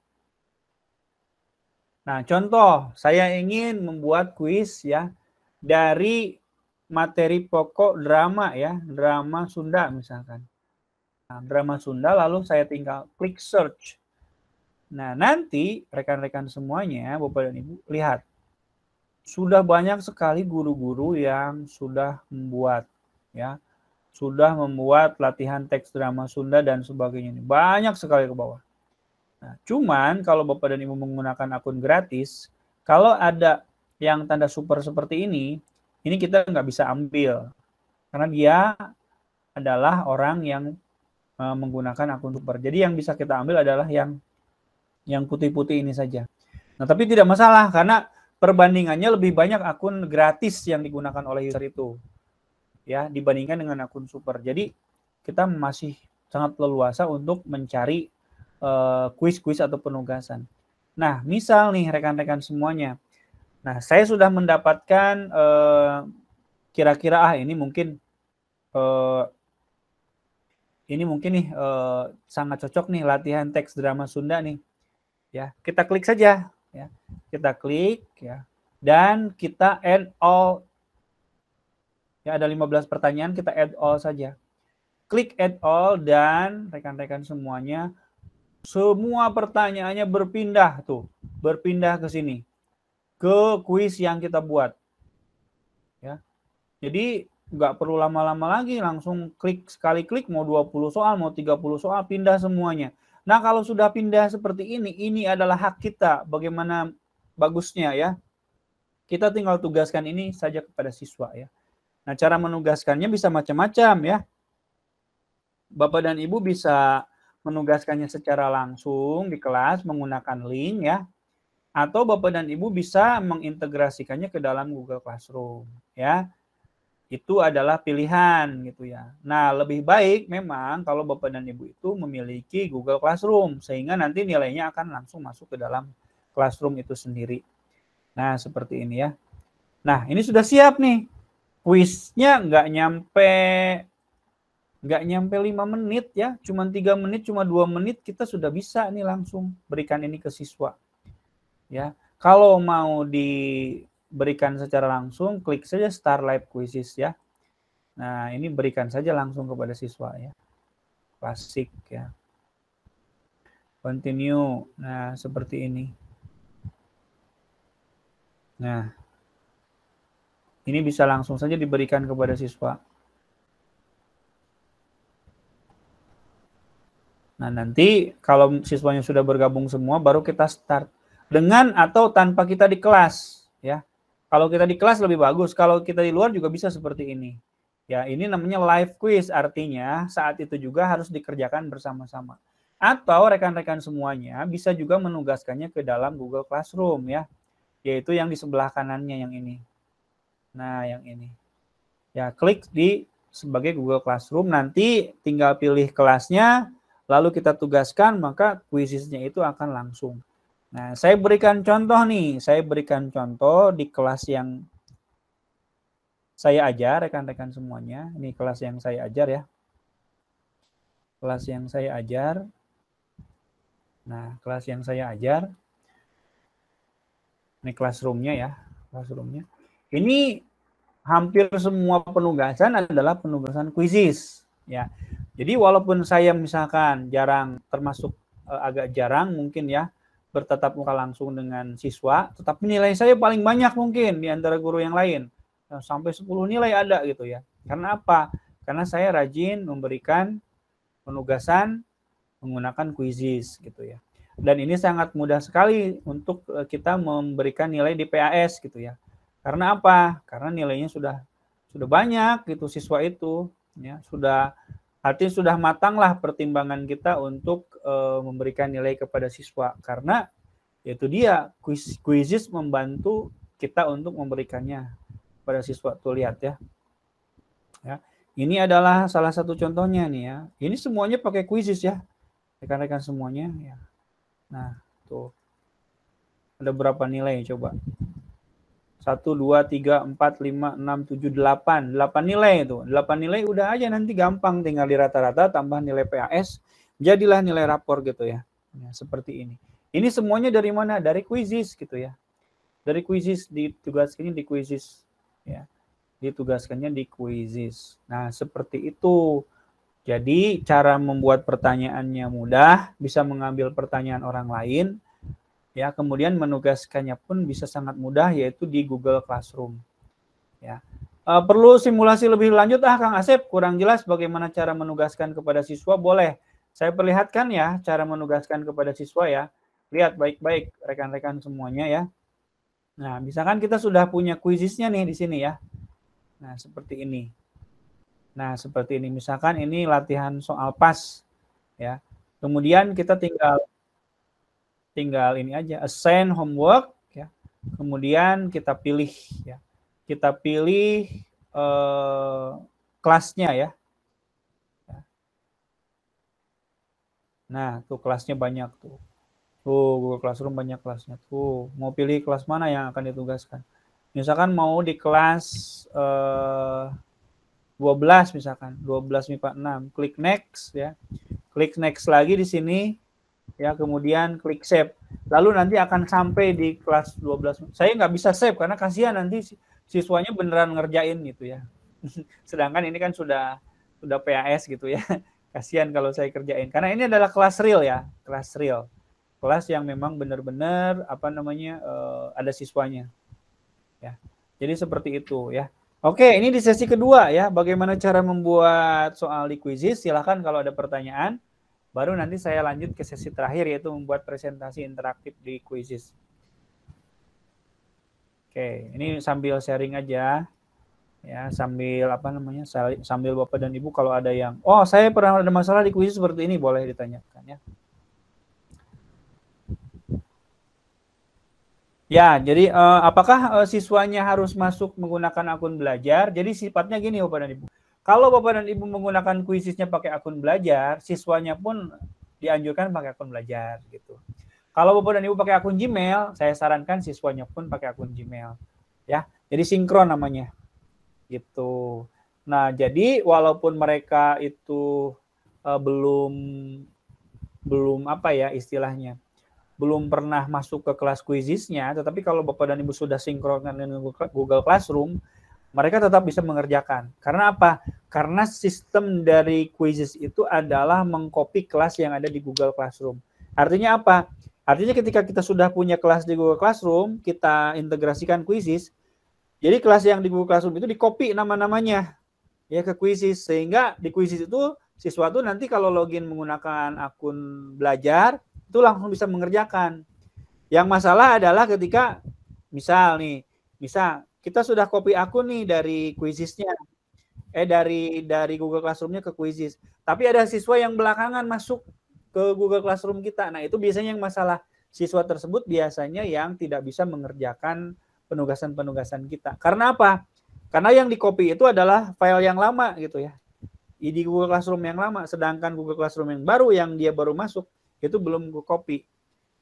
Nah, contoh, saya ingin membuat kuis ya dari materi pokok drama ya, drama Sunda misalkan. Nah, drama Sunda, lalu saya tinggal klik search. Nah, nanti rekan-rekan semuanya, Bapak dan Ibu, lihat. Sudah banyak sekali guru-guru yang sudah membuat ya, sudah membuat latihan teks drama Sunda dan sebagainya. Banyak sekali ke bawah. Nah, cuman kalau Bapak dan Ibu menggunakan akun gratis, kalau ada yang tanda super seperti ini kita nggak bisa ambil. Karena dia adalah orang yang menggunakan akun super. Jadi yang bisa kita ambil adalah yang putih-putih ini saja. Nah, tapi tidak masalah karena perbandingannya lebih banyak akun gratis yang digunakan oleh user itu. Ya, dibandingkan dengan akun super. Jadi kita masih sangat leluasa untuk mencari kuis-kuis atau penugasan. Nah, misal nih rekan-rekan semuanya. Nah, saya sudah mendapatkan kira-kira ini mungkin nih sangat cocok nih latihan teks drama Sunda nih. Ya, kita klik saja ya. Kita klik ya. Dan kita add all. Ya, ada 15 pertanyaan, kita add all saja. Klik add all dan rekan-rekan semuanya, semua pertanyaannya berpindah ke sini. Ke kuis yang kita buat. Ya. Jadi nggak perlu lama-lama lagi, langsung sekali klik mau 20 soal, mau 30 soal, pindah semuanya. Nah, kalau sudah pindah seperti ini adalah hak kita. Bagaimana bagusnya ya. Kita tinggal tugaskan ini saja kepada siswa ya. Nah, cara menugaskannya bisa macam-macam ya. Bapak dan Ibu bisa menugaskannya secara langsung di kelas menggunakan link ya. Atau Bapak dan Ibu bisa mengintegrasikannya ke dalam Google Classroom ya. Itu adalah pilihan gitu ya. Nah, lebih baik memang kalau Bapak dan Ibu itu memiliki Google Classroom sehingga nanti nilainya akan langsung masuk ke dalam Classroom itu sendiri. Nah, seperti ini ya. Nah, ini sudah siap nih. Kuisnya nggak nyampe 5 menit ya, cuma 3 menit, cuma 2 menit kita sudah bisa nih langsung berikan ini ke siswa. Ya, kalau mau diberikan secara langsung, klik saja Start Live Quizzes ya. Nah, ini berikan saja langsung kepada siswa ya. Klasik ya. Continue. Nah, seperti ini. Nah, ini bisa langsung saja diberikan kepada siswa. Nah, nanti kalau siswanya sudah bergabung semua, baru kita start. Dengan atau tanpa kita di kelas. Ya. Kalau kita di kelas lebih bagus. Kalau kita di luar juga bisa seperti ini. Ya, ini namanya live quiz. Artinya saat itu juga harus dikerjakan bersama-sama. Atau rekan-rekan semuanya bisa juga menugaskannya ke dalam Google Classroom ya. Yaitu yang di sebelah kanannya yang ini. Nah, yang ini. Ya, klik di sebagai Google Classroom. Nanti tinggal pilih kelasnya. Lalu kita tugaskan, maka kuisisnya itu akan langsung. Nah, saya berikan contoh nih. Saya berikan contoh di kelas yang saya ajar, rekan-rekan semuanya. Ini kelas yang saya ajar ya. Kelas yang saya ajar. Nah, kelas yang saya ajar. Ini classroom-nya ya. Classroom-nya. Ini hampir semua penugasan adalah penugasan kuisis. Ya. Jadi walaupun saya misalkan jarang, termasuk agak jarang mungkin ya, bertatap muka langsung dengan siswa, tetapi nilai saya paling banyak mungkin di antara guru yang lain. Sampai 10 nilai ada gitu ya. Karena apa? Karena saya rajin memberikan penugasan menggunakan kuisis gitu ya. Dan ini sangat mudah sekali untuk kita memberikan nilai di PAS gitu ya. Karena apa? Karena nilainya sudah banyak gitu siswa itu ya, artinya sudah matanglah pertimbangan kita untuk memberikan nilai kepada siswa, karena itu dia kuisis membantu kita untuk memberikannya kepada siswa. Tuh lihat ya. Ya, ini adalah salah satu contohnya nih ya. Ini semuanya pakai kuisis ya, rekan-rekan semuanya ya. Nah, tuh ada berapa nilai coba? 1, 2, 3, 4, 5, 6, 7, 8. 8 nilai itu. 8 nilai udah aja nanti gampang. Tinggal di rata-rata tambah nilai PAS. Jadilah nilai rapor gitu ya. Ya. Seperti ini. Ini semuanya dari mana? Dari kuisis gitu ya. Dari kuisis ditugaskannya di kuisis. Ya. Ditugaskannya di kuisis. Nah seperti itu. Jadi cara membuat pertanyaannya mudah. Bisa mengambil pertanyaan orang lain. Ya, kemudian menugaskannya pun bisa sangat mudah, yaitu di Google Classroom. Ya, perlu simulasi lebih lanjut, Kang Asep, kurang jelas bagaimana cara menugaskan kepada siswa, boleh. Saya perlihatkan ya, cara menugaskan kepada siswa ya. Lihat baik-baik rekan-rekan semuanya ya. Nah, misalkan kita sudah punya kuisisnya nih di sini ya. Nah, seperti ini. Nah, seperti ini. Misalkan ini latihan soal PAS. Ya. Kemudian kita tinggal ini aja, assign homework ya. Kemudian kita pilih ya. Kita pilih kelasnya ya. Nah, tuh kelasnya banyak tuh. Tuh Google Classroom banyak kelasnya tuh. Mau pilih kelas mana yang akan ditugaskan? Misalkan mau di kelas 12 misalkan, 12 MIPA 6, klik next ya. Klik next lagi di sini. Ya, kemudian klik save. Lalu nanti akan sampai di kelas 12. Saya nggak bisa save karena kasihan nanti siswanya beneran ngerjain gitu ya. Sedangkan ini kan sudah PAS gitu ya. Kasihan kalau saya kerjain. Karena ini adalah kelas real ya, kelas real. Kelas yang memang benar-benar ada siswanya. Ya. Jadi seperti itu ya. Oke, ini di sesi kedua ya. Bagaimana cara membuat soal di kuisis? Silahkan kalau ada pertanyaan. Baru nanti saya lanjut ke sesi terakhir, yaitu membuat presentasi interaktif di kuisis. Oke, ini sambil sharing aja. Ya, sambil sambil Bapak dan Ibu kalau ada yang, oh saya pernah ada masalah di kuisis seperti ini, boleh ditanyakan ya. Ya, jadi apakah siswanya harus masuk menggunakan akun belajar? Jadi sifatnya gini Bapak dan Ibu. Kalau Bapak dan Ibu menggunakan kuisisnya pakai akun belajar, siswanya pun dianjurkan pakai akun belajar gitu. Kalau Bapak dan Ibu pakai akun Gmail, saya sarankan siswanya pun pakai akun Gmail. Ya, jadi sinkron namanya. Gitu. Nah, jadi walaupun mereka itu belum apa ya istilahnya, belum pernah masuk ke kelas kuisisnya, tetapi kalau Bapak dan Ibu sudah sinkronkan dengan Google Classroom, mereka tetap bisa mengerjakan. Karena apa? Karena sistem dari Quizzes itu adalah mengcopy kelas yang ada di Google Classroom. Artinya apa? Artinya ketika kita sudah punya kelas di Google Classroom, kita integrasikan Quizzes, jadi kelas yang di Google Classroom itu di-copy nama-namanya ya ke Quizzes, sehingga di Quizzes itu siswa tuh nanti kalau login menggunakan akun belajar, itu langsung bisa mengerjakan. Yang masalah adalah ketika misal kita sudah copy akun nih dari Quizzes-nya, dari Google Classroom-nya ke Quizzes, tapi ada siswa yang belakangan masuk ke Google Classroom kita. Nah, itu biasanya yang masalah. Siswa tersebut biasanya yang tidak bisa mengerjakan penugasan-penugasan kita. Karena apa? Karena yang di-copy itu adalah file yang lama gitu ya. Di Google Classroom yang lama, sedangkan Google Classroom yang baru yang dia baru masuk itu belum copy.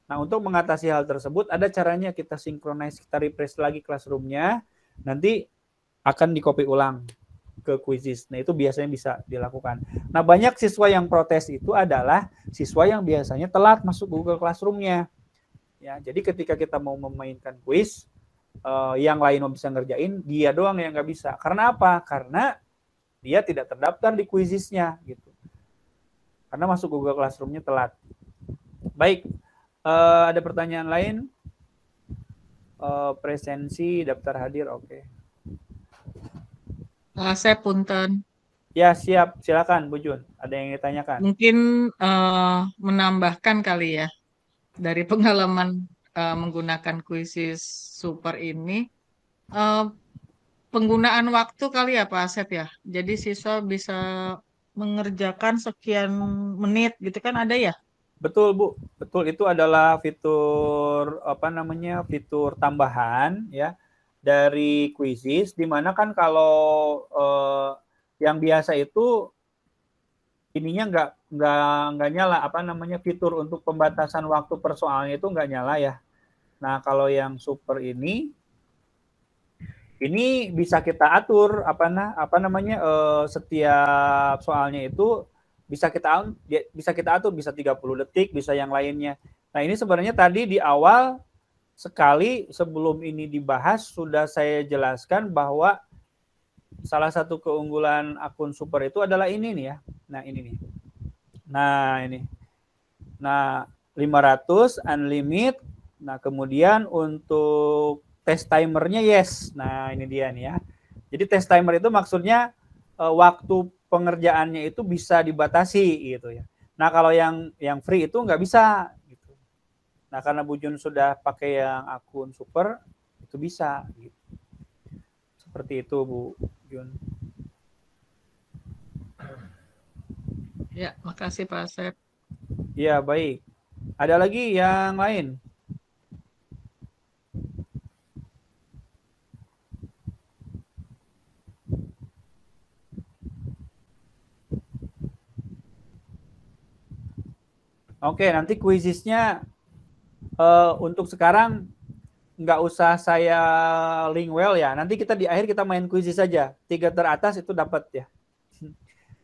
Nah, untuk mengatasi hal tersebut ada caranya, kita synchronize, kita refresh lagi Classroom-nya, nanti akan di-copy ulang ke Quizzes. Nah, itu biasanya bisa dilakukan. Nah, banyak siswa yang protes itu adalah siswa yang biasanya telat masuk Google Classroom-nya. Ya, jadi ketika kita mau memainkan quiz, yang lain mau bisa ngerjain, dia doang yang nggak bisa. Karena apa? Karena dia tidak terdaftar di Quizzes-nya gitu. Karena masuk Google Classroom-nya telat. Baik, ada pertanyaan lain? Presensi, daftar hadir, oke. Saya punten. Ya, siap. Silakan, Bu Jun. Ada yang ditanyakan? Mungkin menambahkan kali ya, dari pengalaman menggunakan Quizzes Super ini, penggunaan waktu kali ya Pak Asep ya. Jadi siswa bisa mengerjakan sekian menit gitu kan ada ya? Betul, Bu. Betul, itu adalah fitur fitur tambahan ya dari Quizzes, di mana kan kalau yang biasa itu ininya nggak nyala fitur untuk pembatasan waktu per soalnya itu nggak nyala ya. Nah, kalau yang Super ini bisa kita atur setiap soalnya itu bisa kita atur, bisa 30 detik, bisa yang lainnya. Nah, ini sebenarnya tadi di awal sekali sebelum ini dibahas sudah saya jelaskan bahwa salah satu keunggulan akun Super itu adalah ini nih ya. Nah, ini nih. Nah, ini. Nah, 500 unlimited. Nah, kemudian untuk test timernya yes. Nah, ini dia nih ya. Jadi test timer itu maksudnya waktu pengerjaannya itu bisa dibatasi gitu ya. Nah, kalau yang free itu nggak bisa gitu. Nah, karena Bu Jun sudah pakai yang akun Super, itu bisa gitu. Seperti itu, Bu Jun. Ya, makasih Pak Asep. Ya, baik. Ada lagi yang lain? Oke, nanti Quizzes-nya untuk sekarang nggak usah saya link well ya. Nanti kita di akhir kita main Quizzes saja. 3 teratas itu dapat ya.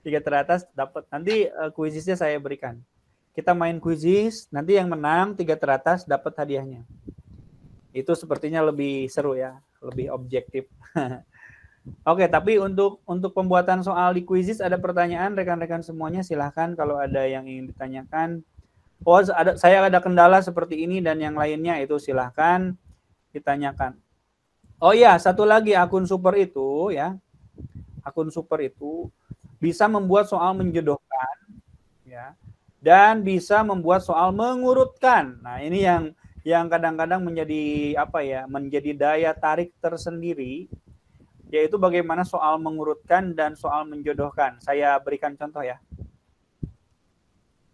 3 teratas dapat. Nanti Quizzes-nya saya berikan. Kita main Quizzes, nanti yang menang 3 teratas dapat hadiahnya. Itu sepertinya lebih seru ya, lebih objektif. Oke, tapi untuk pembuatan soal di Quizzes ada pertanyaan rekan-rekan semuanya, silahkan kalau ada yang ingin ditanyakan. Oh, saya ada kendala seperti ini dan yang lainnya, itu silahkan ditanyakan. Oh ya, satu lagi, akun Super itu ya, akun Super itu bisa membuat soal menjodohkan ya, dan bisa membuat soal mengurutkan. Nah, ini yang kadang-kadang menjadi menjadi daya tarik tersendiri, yaitu bagaimana soal mengurutkan dan soal menjodohkan. Saya berikan contoh ya.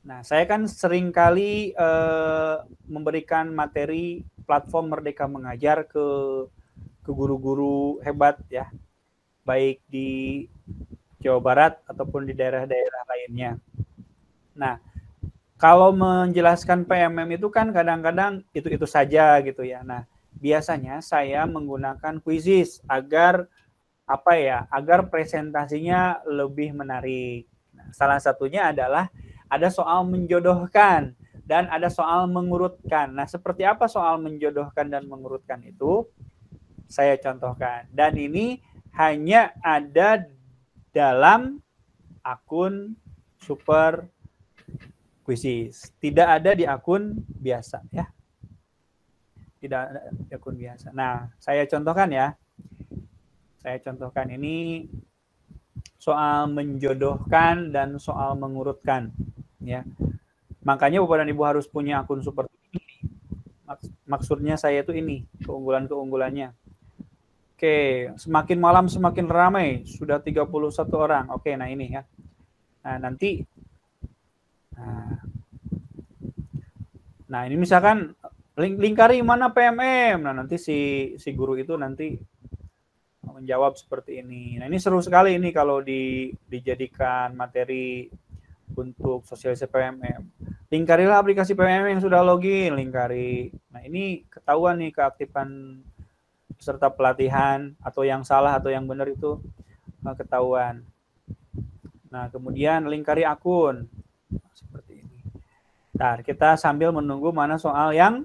Nah, saya kan seringkali memberikan materi platform Merdeka Mengajar ke guru-guru hebat ya, baik di Jawa Barat ataupun di daerah-daerah lainnya. Nah, kalau menjelaskan PMM itu kan kadang-kadang itu saja gitu ya. Nah, biasanya saya menggunakan Quizzes agar agar presentasinya lebih menarik. Nah, salah satunya adalah ada soal menjodohkan dan ada soal mengurutkan. Nah, seperti apa soal menjodohkan dan mengurutkan itu? Saya contohkan. Dan ini hanya ada dalam akun Super Quizzes. Tidak ada di akun biasa ya. Tidak ada di akun biasa. Nah, saya contohkan ya. Saya contohkan ini soal menjodohkan dan soal mengurutkan ya. Makanya Bapak dan Ibu harus punya akun Super ini. Maksudnya saya itu ini, keunggulan-keunggulannya. Oke, semakin malam semakin ramai, sudah 31 orang. Oke, nah ini ya. Nah, nanti nah ini misalkan lingkari mana PMM. Nah, nanti si guru itu nanti menjawab seperti ini. Nah, ini seru sekali ini kalau dijadikan materi untuk sosialisasi PMM. Lingkarilah aplikasi PMM yang sudah login, lingkari. Nah, ini ketahuan nih keaktifan peserta pelatihan atau yang salah atau yang benar itu ketahuan. Nah, kemudian lingkari akun. Seperti ini. Nah, kita sambil menunggu mana soal yang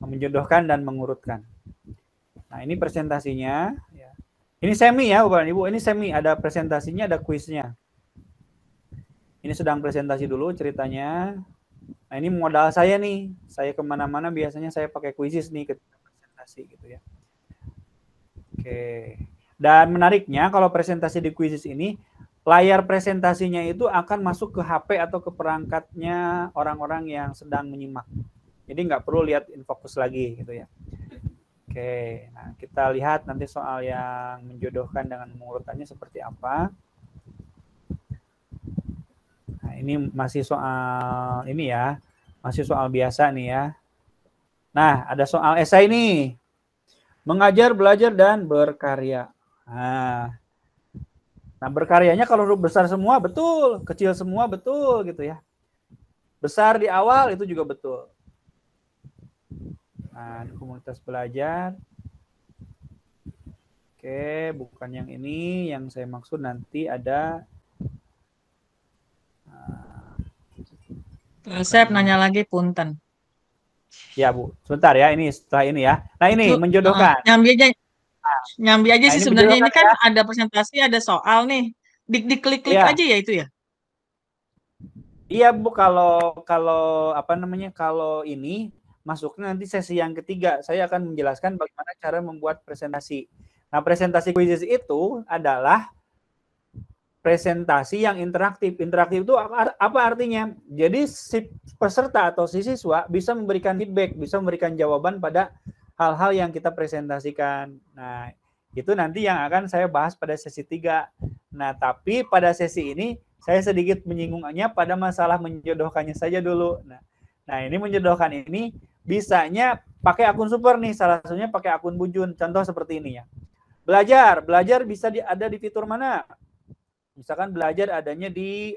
menjodohkan dan mengurutkan. Nah, ini presentasinya. Ini semi ya, Bapak dan Ibu. Ini semi, ada presentasinya, ada kuisnya. Ini sedang presentasi dulu ceritanya. Nah, ini modal saya nih. Saya kemana-mana biasanya saya pakai kuisis nih ketika presentasi gitu ya. Oke. Dan menariknya kalau presentasi di kuisis ini, layar presentasinya itu akan masuk ke HP atau ke perangkatnya orang-orang yang sedang menyimak. Jadi nggak perlu lihat InFocus lagi gitu ya. Oke, nah kita lihat nanti soal yang menjodohkan dengan mengurutannya seperti apa. Nah, ini masih soal ini ya, masih soal biasa nih ya. Nah, ada soal esai nih. Mengajar, belajar, dan berkarya. Nah, berkaryanya kalau huruf besar semua betul, kecil semua betul gitu ya. Besar di awal itu juga betul. Nah, komunitas belajar. Oke, bukan yang ini. Yang saya maksud nanti ada. Saya nanya lagi, punten. Ya, Bu. Sebentar ya, ini setelah ini ya. Nah, ini menjodohkan. Nyambi aja sih sebenarnya ini kan ya. Ada presentasi, ada soal nih. Diklik-klik ya. Aja ya itu ya? Iya, Bu. Kalau apa namanya? Kalau ini masuknya nanti sesi yang ketiga. Saya akan menjelaskan bagaimana cara membuat presentasi. Nah, presentasi quizzes itu adalah presentasi yang interaktif. Interaktif itu apa artinya? Jadi si peserta atau si siswa bisa memberikan feedback, bisa memberikan jawaban pada hal-hal yang kita presentasikan. Nah, itu nanti yang akan saya bahas pada sesi 3. Nah, tapi pada sesi ini saya sedikit menyinggungnya pada masalah menjodohkannya saja dulu. Nah, ini menjodohkan ini bisanya pakai akun Super nih, salah satunya pakai akun Bujun. Contoh seperti ini ya. Belajar bisa ada di fitur mana? Misalkan belajar adanya di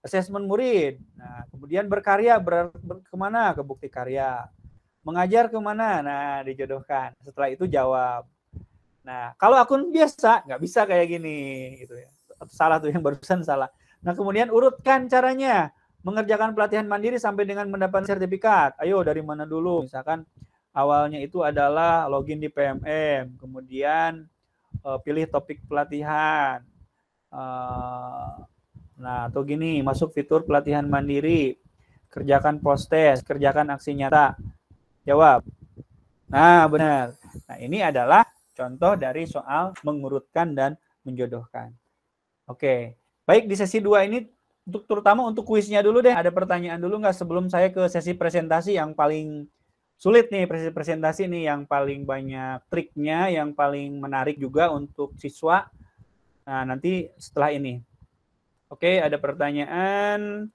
asesmen murid. Nah, kemudian berkarya kemana? Ke bukti karya. Mengajar kemana? Nah, dijodohkan. Setelah itu jawab. Nah, kalau akun biasa nggak bisa kayak gini, gitu ya. Salah tuh yang barusan salah. Nah, kemudian urutkan caranya. Mengerjakan pelatihan mandiri sampai dengan mendapat sertifikat. Ayo dari mana dulu? Misalkan awalnya itu adalah login di PMM, kemudian pilih topik pelatihan. Nah, atau gini, masuk fitur pelatihan mandiri, kerjakan post-test, kerjakan aksi nyata. Jawab. Nah, benar. Nah, ini adalah contoh dari soal mengurutkan dan menjodohkan. Oke. Baik, di sesi 2 ini terutama untuk kuisnya dulu deh. Ada pertanyaan dulu nggak sebelum saya ke sesi presentasi yang paling sulit nih, presentasi nih yang paling banyak triknya, yang paling menarik juga untuk siswa. Nah, nanti setelah ini. Oke, ada pertanyaan.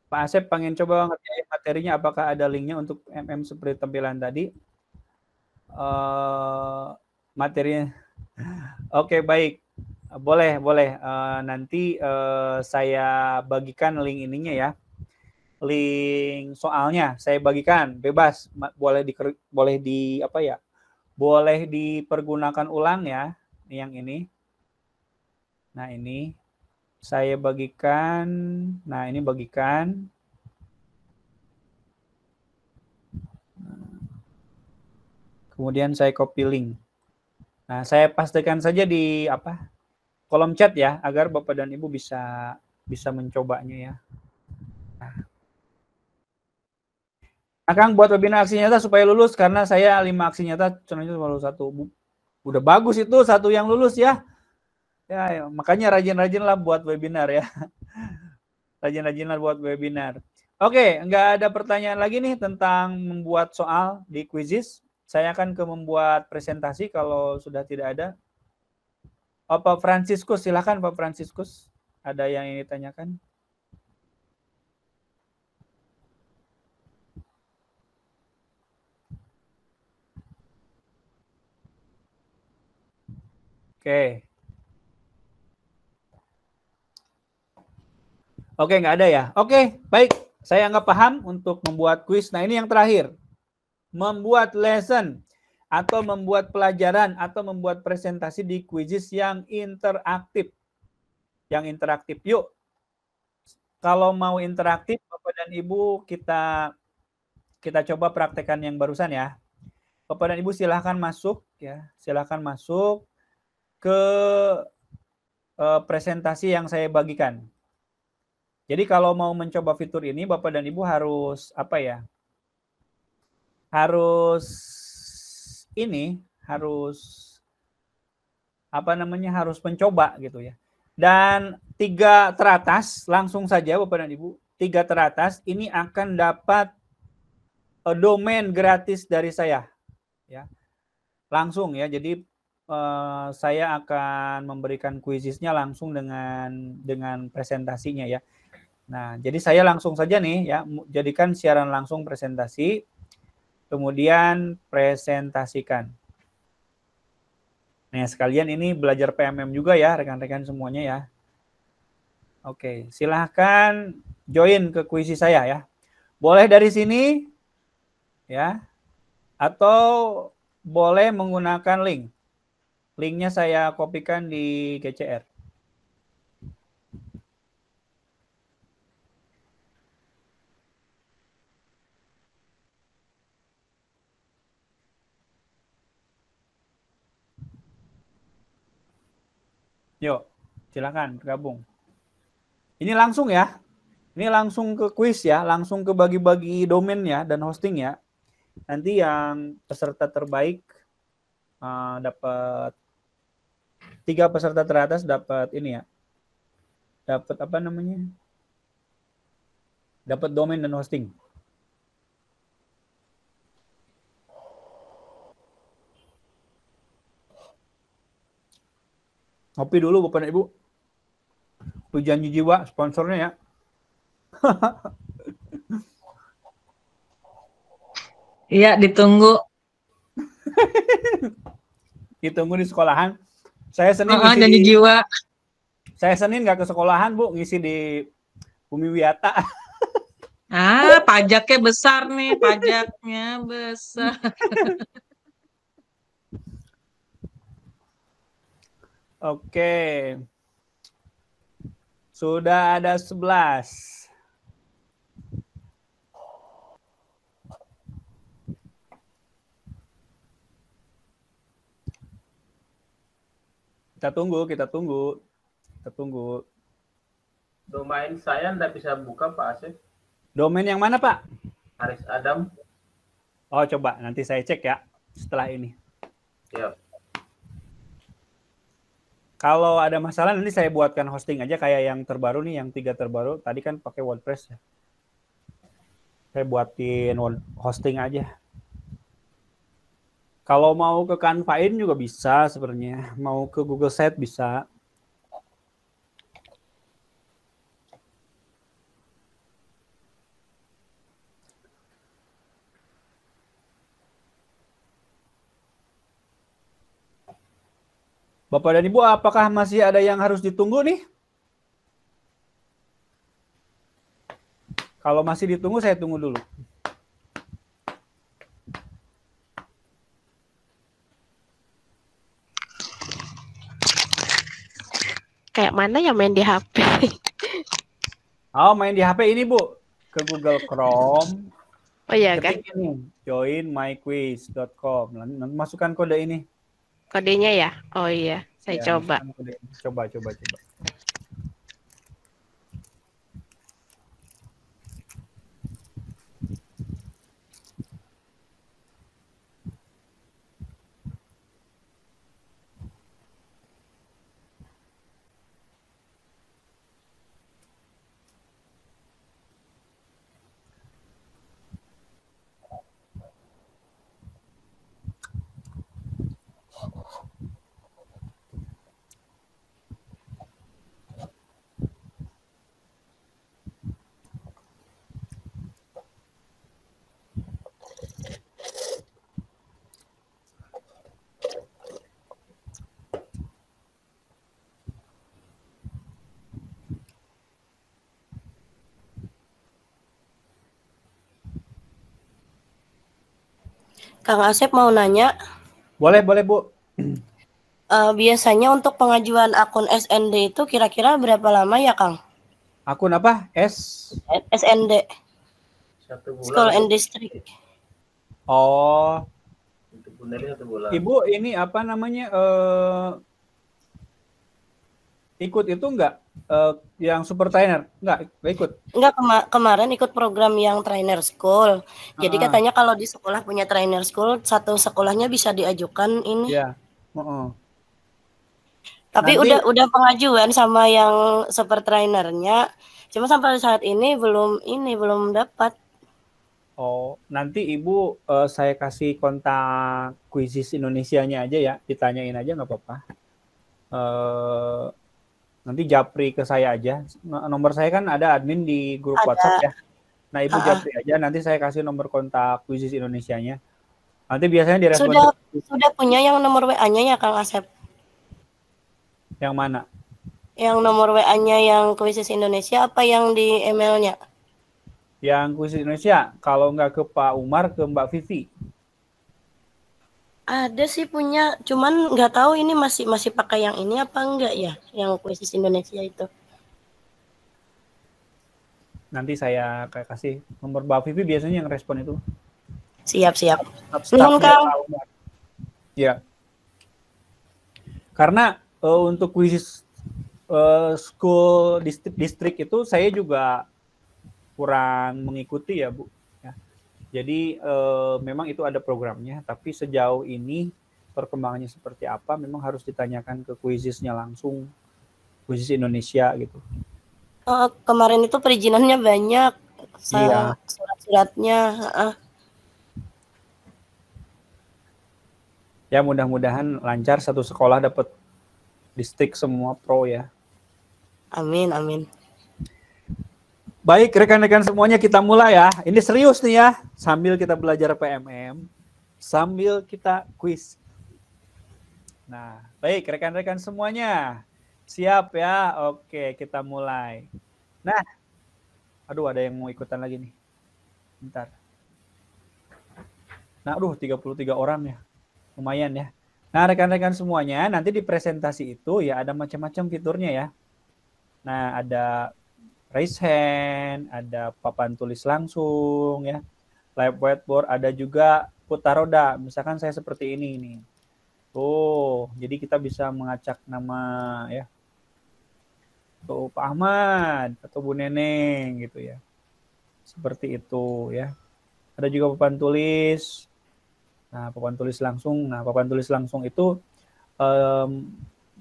Pak Asep pengen coba ngerjain materinya, apakah ada linknya untuk MM seperti tampilan tadi? Materinya. Oke, baik. Boleh. Nanti saya bagikan link ininya ya. Link soalnya saya bagikan bebas, boleh dipergunakan ulang ya, yang ini. Nah, ini saya bagikan. Nah, ini bagikan. Kemudian saya copy link. Nah, saya pastikan saja di kolom chat ya, agar Bapak dan Ibu bisa mencobanya ya. Nah, Kang, buat webinar aksi nyata supaya lulus, karena saya 5 aksi nyata, contohnya cuma 1. Udah bagus itu 1 yang lulus ya. Ya, makanya rajin-rajinlah buat webinar ya. Rajin-rajinlah buat webinar. Oke, nggak ada pertanyaan lagi nih tentang membuat soal di Quizizz. Saya akan ke membuat presentasi kalau sudah tidak ada. Pak Franciscus, silakan Pak Franciscus. Ada yang ingin ditanyakan? Oke. Oke, nggak ada ya? Oke, baik. Saya nggak paham untuk membuat kuis. Nah, ini yang terakhir. Membuat lesson atau membuat pelajaran atau membuat presentasi di Quizizz yang interaktif. Yang interaktif. Yuk, kalau mau interaktif, Bapak dan Ibu, kita coba praktekkan yang barusan ya. Bapak dan Ibu silahkan masuk ya. Silahkan masuk ke presentasi yang saya bagikan. Jadi kalau mau mencoba fitur ini, Bapak dan Ibu harus harus mencoba gitu ya. Dan 3 teratas langsung saja Bapak dan Ibu, 3 teratas ini akan dapat domain gratis dari saya ya. Langsung ya. Jadi saya akan memberikan Quizizz-nya langsung dengan presentasinya ya. Nah, jadi saya langsung saja nih ya, jadikan siaran langsung presentasi, kemudian presentasikan. Nah, sekalian ini belajar PMM juga ya, rekan-rekan semuanya ya. Oke, silahkan join ke Quizizz saya ya. Boleh dari sini ya, atau boleh menggunakan link. Linknya saya kopikan di GCR. Yuk, silakan bergabung. Ini langsung ya. Ini langsung ke kuis ya, langsung ke bagi-bagi domain ya dan hosting ya. Nanti yang peserta terbaik dapat 3 peserta teratas dapat ini ya. Dapat dapat domain dan hosting. Ngopi dulu Bapak dan Ibu. Janji jiwa sponsornya ya. Iya, ditunggu. Ditunggu di sekolahan. Saya Senin Janji jiwa. Saya Senin nggak ke sekolahan, Bu, ngisi di Bumi Wiyata. Pajaknya besar nih, pajaknya besar. Oke. Sudah ada 11. Kita tunggu. Domain saya nggak bisa buka Pak Asep. Domain yang mana Pak? Haris Adam. Oh coba nanti saya cek ya setelah ini. Ya. Kalau ada masalah nanti saya buatkan hosting aja kayak yang terbaru nih, yang 3 terbaru. Tadi kan pakai WordPress ya. Saya buatin hosting aja. Kalau mau ke Canva-in juga bisa sebenarnya. Mau ke Google Sheet bisa. Bapak dan Ibu, apakah masih ada yang harus ditunggu nih? Kalau masih ditunggu, saya tunggu dulu. Kayak mana ya main di HP? Oh, main di HP ini, Bu. Ke Google Chrome. Oh iya kan? Ketik ini, joinmyquiz.com. Nanti masukkan kode ini. Kodenya ya? Oh iya, saya Ya, coba. misalkan kode. Coba. Kang Asep mau nanya, Boleh, Bu. biasanya untuk pengajuan akun SND itu kira-kira berapa lama ya, Kang? Akun apa? SND, 1 bulan. School and District. Oh, Untuk Bu Neli 1 bulan. Ibu ini apa namanya? Ikut itu enggak? Yang super trainer? Enggak ikut. Enggak, kemarin ikut program yang trainer school. Jadi Ah. katanya kalau di sekolah punya trainer school, satu sekolahnya bisa diajukan ini. Iya. Tapi Nanti- udah pengajuan sama yang super trainernya. Cuma sampai saat ini belum dapat. Oh, nanti Ibu saya kasih kontak Quizizz Indonesianya aja ya, ditanyain aja nggak apa-apa. Nanti japri ke saya aja. Nomor saya kan ada admin di grup Ada. WhatsApp ya. Nah, Ibu japri aja, nanti saya kasih nomor kontak Quizizz Indonesianya. Nanti biasanya direspon. Sudah punya yang nomor WA-nya ya, Kang Asep? Yang mana? Yang nomor WA-nya yang Quizizz Indonesia apa yang di emailnya? Yang Quizizz Indonesia, kalau nggak ke Pak Umar, ke Mbak Vivi. Ada sih punya, cuman nggak tahu ini masih pakai yang ini apa enggak ya, yang Quizizz Indonesia itu. Nanti saya kasih nomor Mbak Vivi, biasanya yang respon itu. Siap. Staff Kang. Ya. Karena untuk Quizizz school distrik itu saya juga kurang mengikuti ya, Bu. Ya. Jadi memang itu ada programnya, tapi sejauh ini perkembangannya seperti apa memang harus ditanyakan ke Quizizz-nya langsung, Quizizz Indonesia gitu. Kemarin itu perizinannya banyak, Iya. surat-suratnya. Ya mudah-mudahan lancar, satu sekolah dapat distrik semua pro ya. Amin. Baik rekan-rekan semuanya, kita mulai ya. Ini serius nih ya, sambil kita belajar PMM, sambil kita quiz. Nah, baik rekan-rekan semuanya, siap ya? Oke, kita mulai. Nah, aduh ada yang mau ikutan lagi nih. Bentar. Nah, 33 orang ya. Lumayan ya. Nah, rekan-rekan semuanya, nanti di presentasi itu ya ada macam-macam fiturnya ya. Nah, ada raise hand, ada papan tulis langsung ya. Live whiteboard, ada juga putar roda. Misalkan saya seperti ini nih. Tuh, jadi kita bisa mengacak nama ya. Tuh Pak Ahmad atau Bu Neneng gitu ya. Seperti itu ya. Ada juga papan tulis. Nah, papan tulis langsung. Nah, papan tulis langsung itu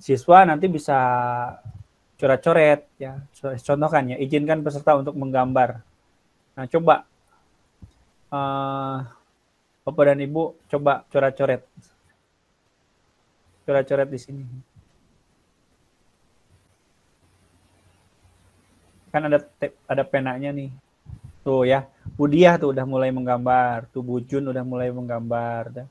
siswa nanti bisa coret-coret ya. Contohkan ya, izinkan peserta untuk menggambar. Nah, coba Bapak dan Ibu coba coret-coret. Coret-coret di sini. Kan ada penanya nih. Tuh ya, Budiah tuh udah mulai menggambar, tuh Bu Jun udah mulai menggambar.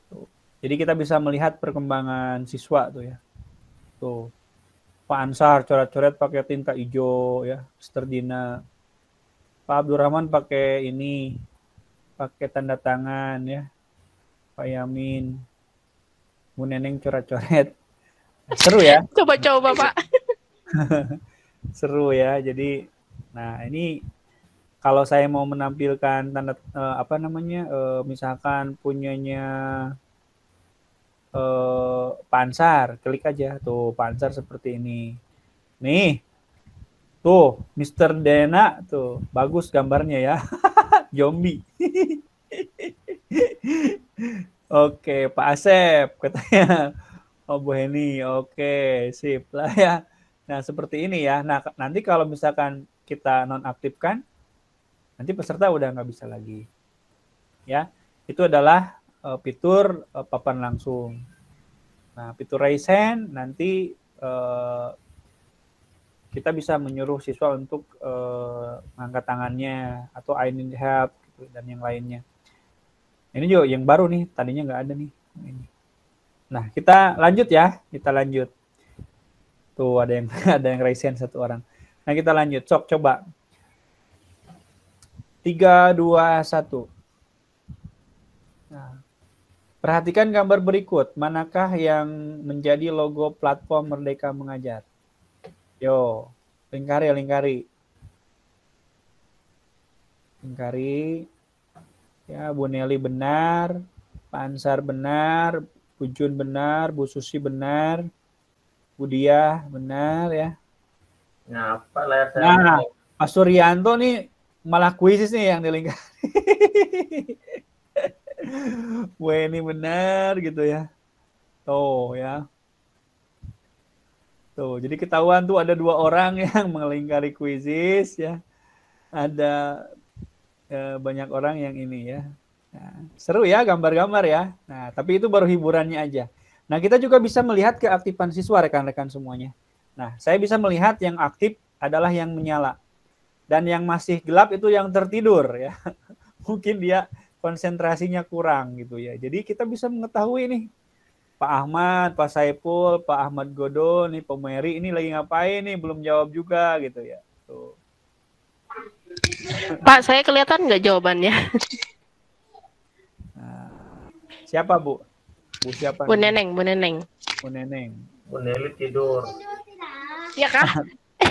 Tuh. Jadi kita bisa melihat perkembangan siswa tuh ya. Tuh, Pak Ansar coret-coret pakai tinta hijau ya, Sister Dina. Pak Abdurrahman pakai ini, pakai tanda tangan ya. Pak Yamin, Bu Neneng coret-coret. Seru ya? Coba-coba, Pak. Seru ya. Jadi nah, ini kalau saya mau menampilkan tanda misalkan punyanya Pak Ansar, klik aja tuh Pak Ansar seperti ini. Nih, tuh Mr. Dena tuh bagus gambarnya ya, zombie. Oke, Pak Asep katanya. Oh Bu Heni, oke, sip lah ya. Nah seperti ini ya. Nah nanti kalau misalkan kita nonaktifkan, nanti peserta udah nggak bisa lagi. Ya, itu adalah fitur papan langsung. Nah fitur raise hand nanti kita bisa menyuruh siswa untuk mengangkat tangannya atau I need help gitu, dan yang lainnya. Ini juga yang baru nih, tadinya nggak ada nih. Ini. Nah, kita lanjut ya, kita lanjut. Tuh ada yang raise hand satu orang. Nah, kita lanjut. Sok coba. 3 2 1. Nah, perhatikan gambar berikut. Manakah yang menjadi logo platform Merdeka Mengajar? Yo, lingkari. Lingkari. Ya, Bu Nelly benar, Pak Ansar benar, Bu Jun benar, Bu Susi benar, Bu Diah benar ya. Nah, apa layar saya? Nah, Pak Suryanto nih malah kuisis nih yang dilingkari. Bu ini benar gitu ya. Tuh ya. Tuh, jadi ketahuan tuh ada 2 orang yang melingkari kuisis ya. Ada banyak orang yang ini ya. Nah, seru ya gambar-gambar ya. Nah, tapi itu baru hiburannya aja. Nah, kita juga bisa melihat keaktifan siswa rekan-rekan semuanya. Nah, saya bisa melihat yang aktif adalah yang menyala. Dan yang masih gelap itu yang tertidur ya. Mungkin dia konsentrasinya kurang gitu ya. Jadi kita bisa mengetahui nih Pak Ahmad, Pak Saipul, Pak Ahmad Godo, nih Pak Meri ini lagi ngapain nih, belum jawab juga gitu ya. Tuh. Pak, saya kelihatan nggak jawabannya? Nah, siapa Bu? Bu siapa? Bu Neneng. Bu Neneng. Bu Nelly tidur. Iya kah?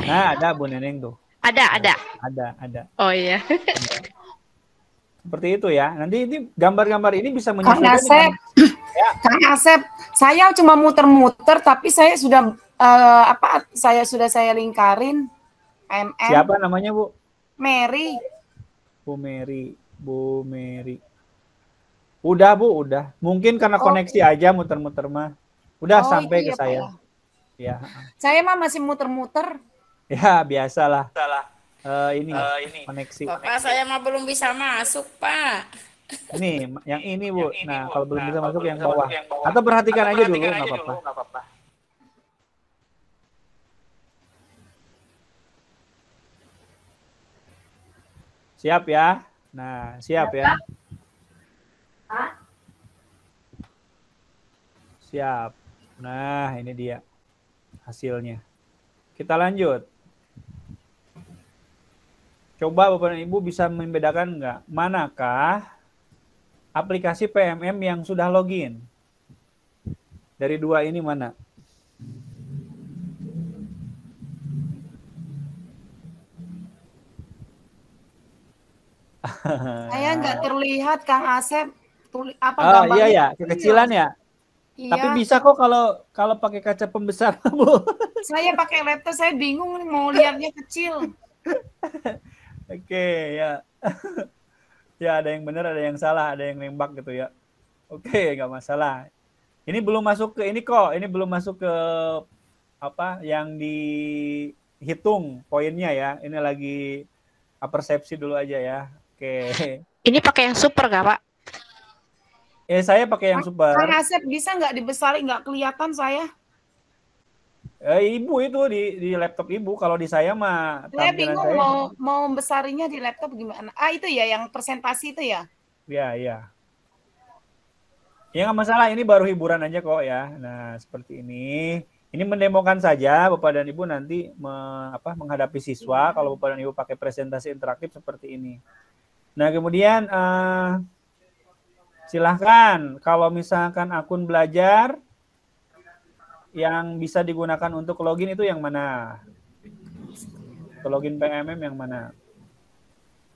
Nah, ada Bu Neneng tuh. Ada. Ada. Oh iya. Seperti itu ya. Nanti ini gambar-gambar ini bisa Kang menyesuaikan Asep, ya. Kang Asep, saya cuma muter-muter, tapi saya sudah saya lingkarin. MM. Siapa namanya Bu? Mary. Bu Mary. Udah Bu, udah. Mungkin karena koneksi aja muter-muter mah. Udah sampai ke ya, saya. Pak, Ya. Saya mah masih muter-muter. Ya, biasalah. Ini koneksi. Bapak saya mah belum bisa masuk, Pak. Ini, yang ini Bu. Nah, kalau belum bisa masuk yang bawah. Atau perhatikan aja dulu, nggak apa-apa. Siap ya? Nah, siap ya? Siap. Nah, ini dia hasilnya. Kita lanjut. Coba Bapak dan Ibu bisa membedakan nggak? Manakah aplikasi PMM yang sudah login? Dari 2 ini mana? Saya nggak terlihat, Kang Asep. Iya ya, kekecilan ya. Iya. Tapi bisa kok kalau pakai kaca pembesar, Bu. Saya pakai laptop, saya bingung nih, mau lihatnya kecil. Oke, ya. Ya, ada yang benar, ada yang salah, ada yang nembak gitu ya. Oke, nggak masalah. Ini belum masuk ke ini kok. Ini belum masuk ke apa yang dihitung poinnya ya. Ini lagi persepsi dulu aja ya. Oke. Ini pakai yang super nggak, Pak? Saya pakai yang super. Kang Asep, bisa nggak dibesarin, nggak kelihatan saya? Ibu itu di laptop Ibu. Kalau di saya mah Saya tampilan bingung saya. mau besarinya di laptop gimana. Itu ya yang presentasi itu ya? Ya. Ya nggak masalah, ini baru hiburan aja kok ya. Nah, seperti ini. Ini mendemokan saja Bapak dan Ibu nanti menghadapi siswa kalau Bapak dan Ibu pakai presentasi interaktif seperti ini. Nah, kemudian silahkan kalau misalkan akun belajar yang bisa digunakan untuk login itu yang mana? Ke login PMM yang mana?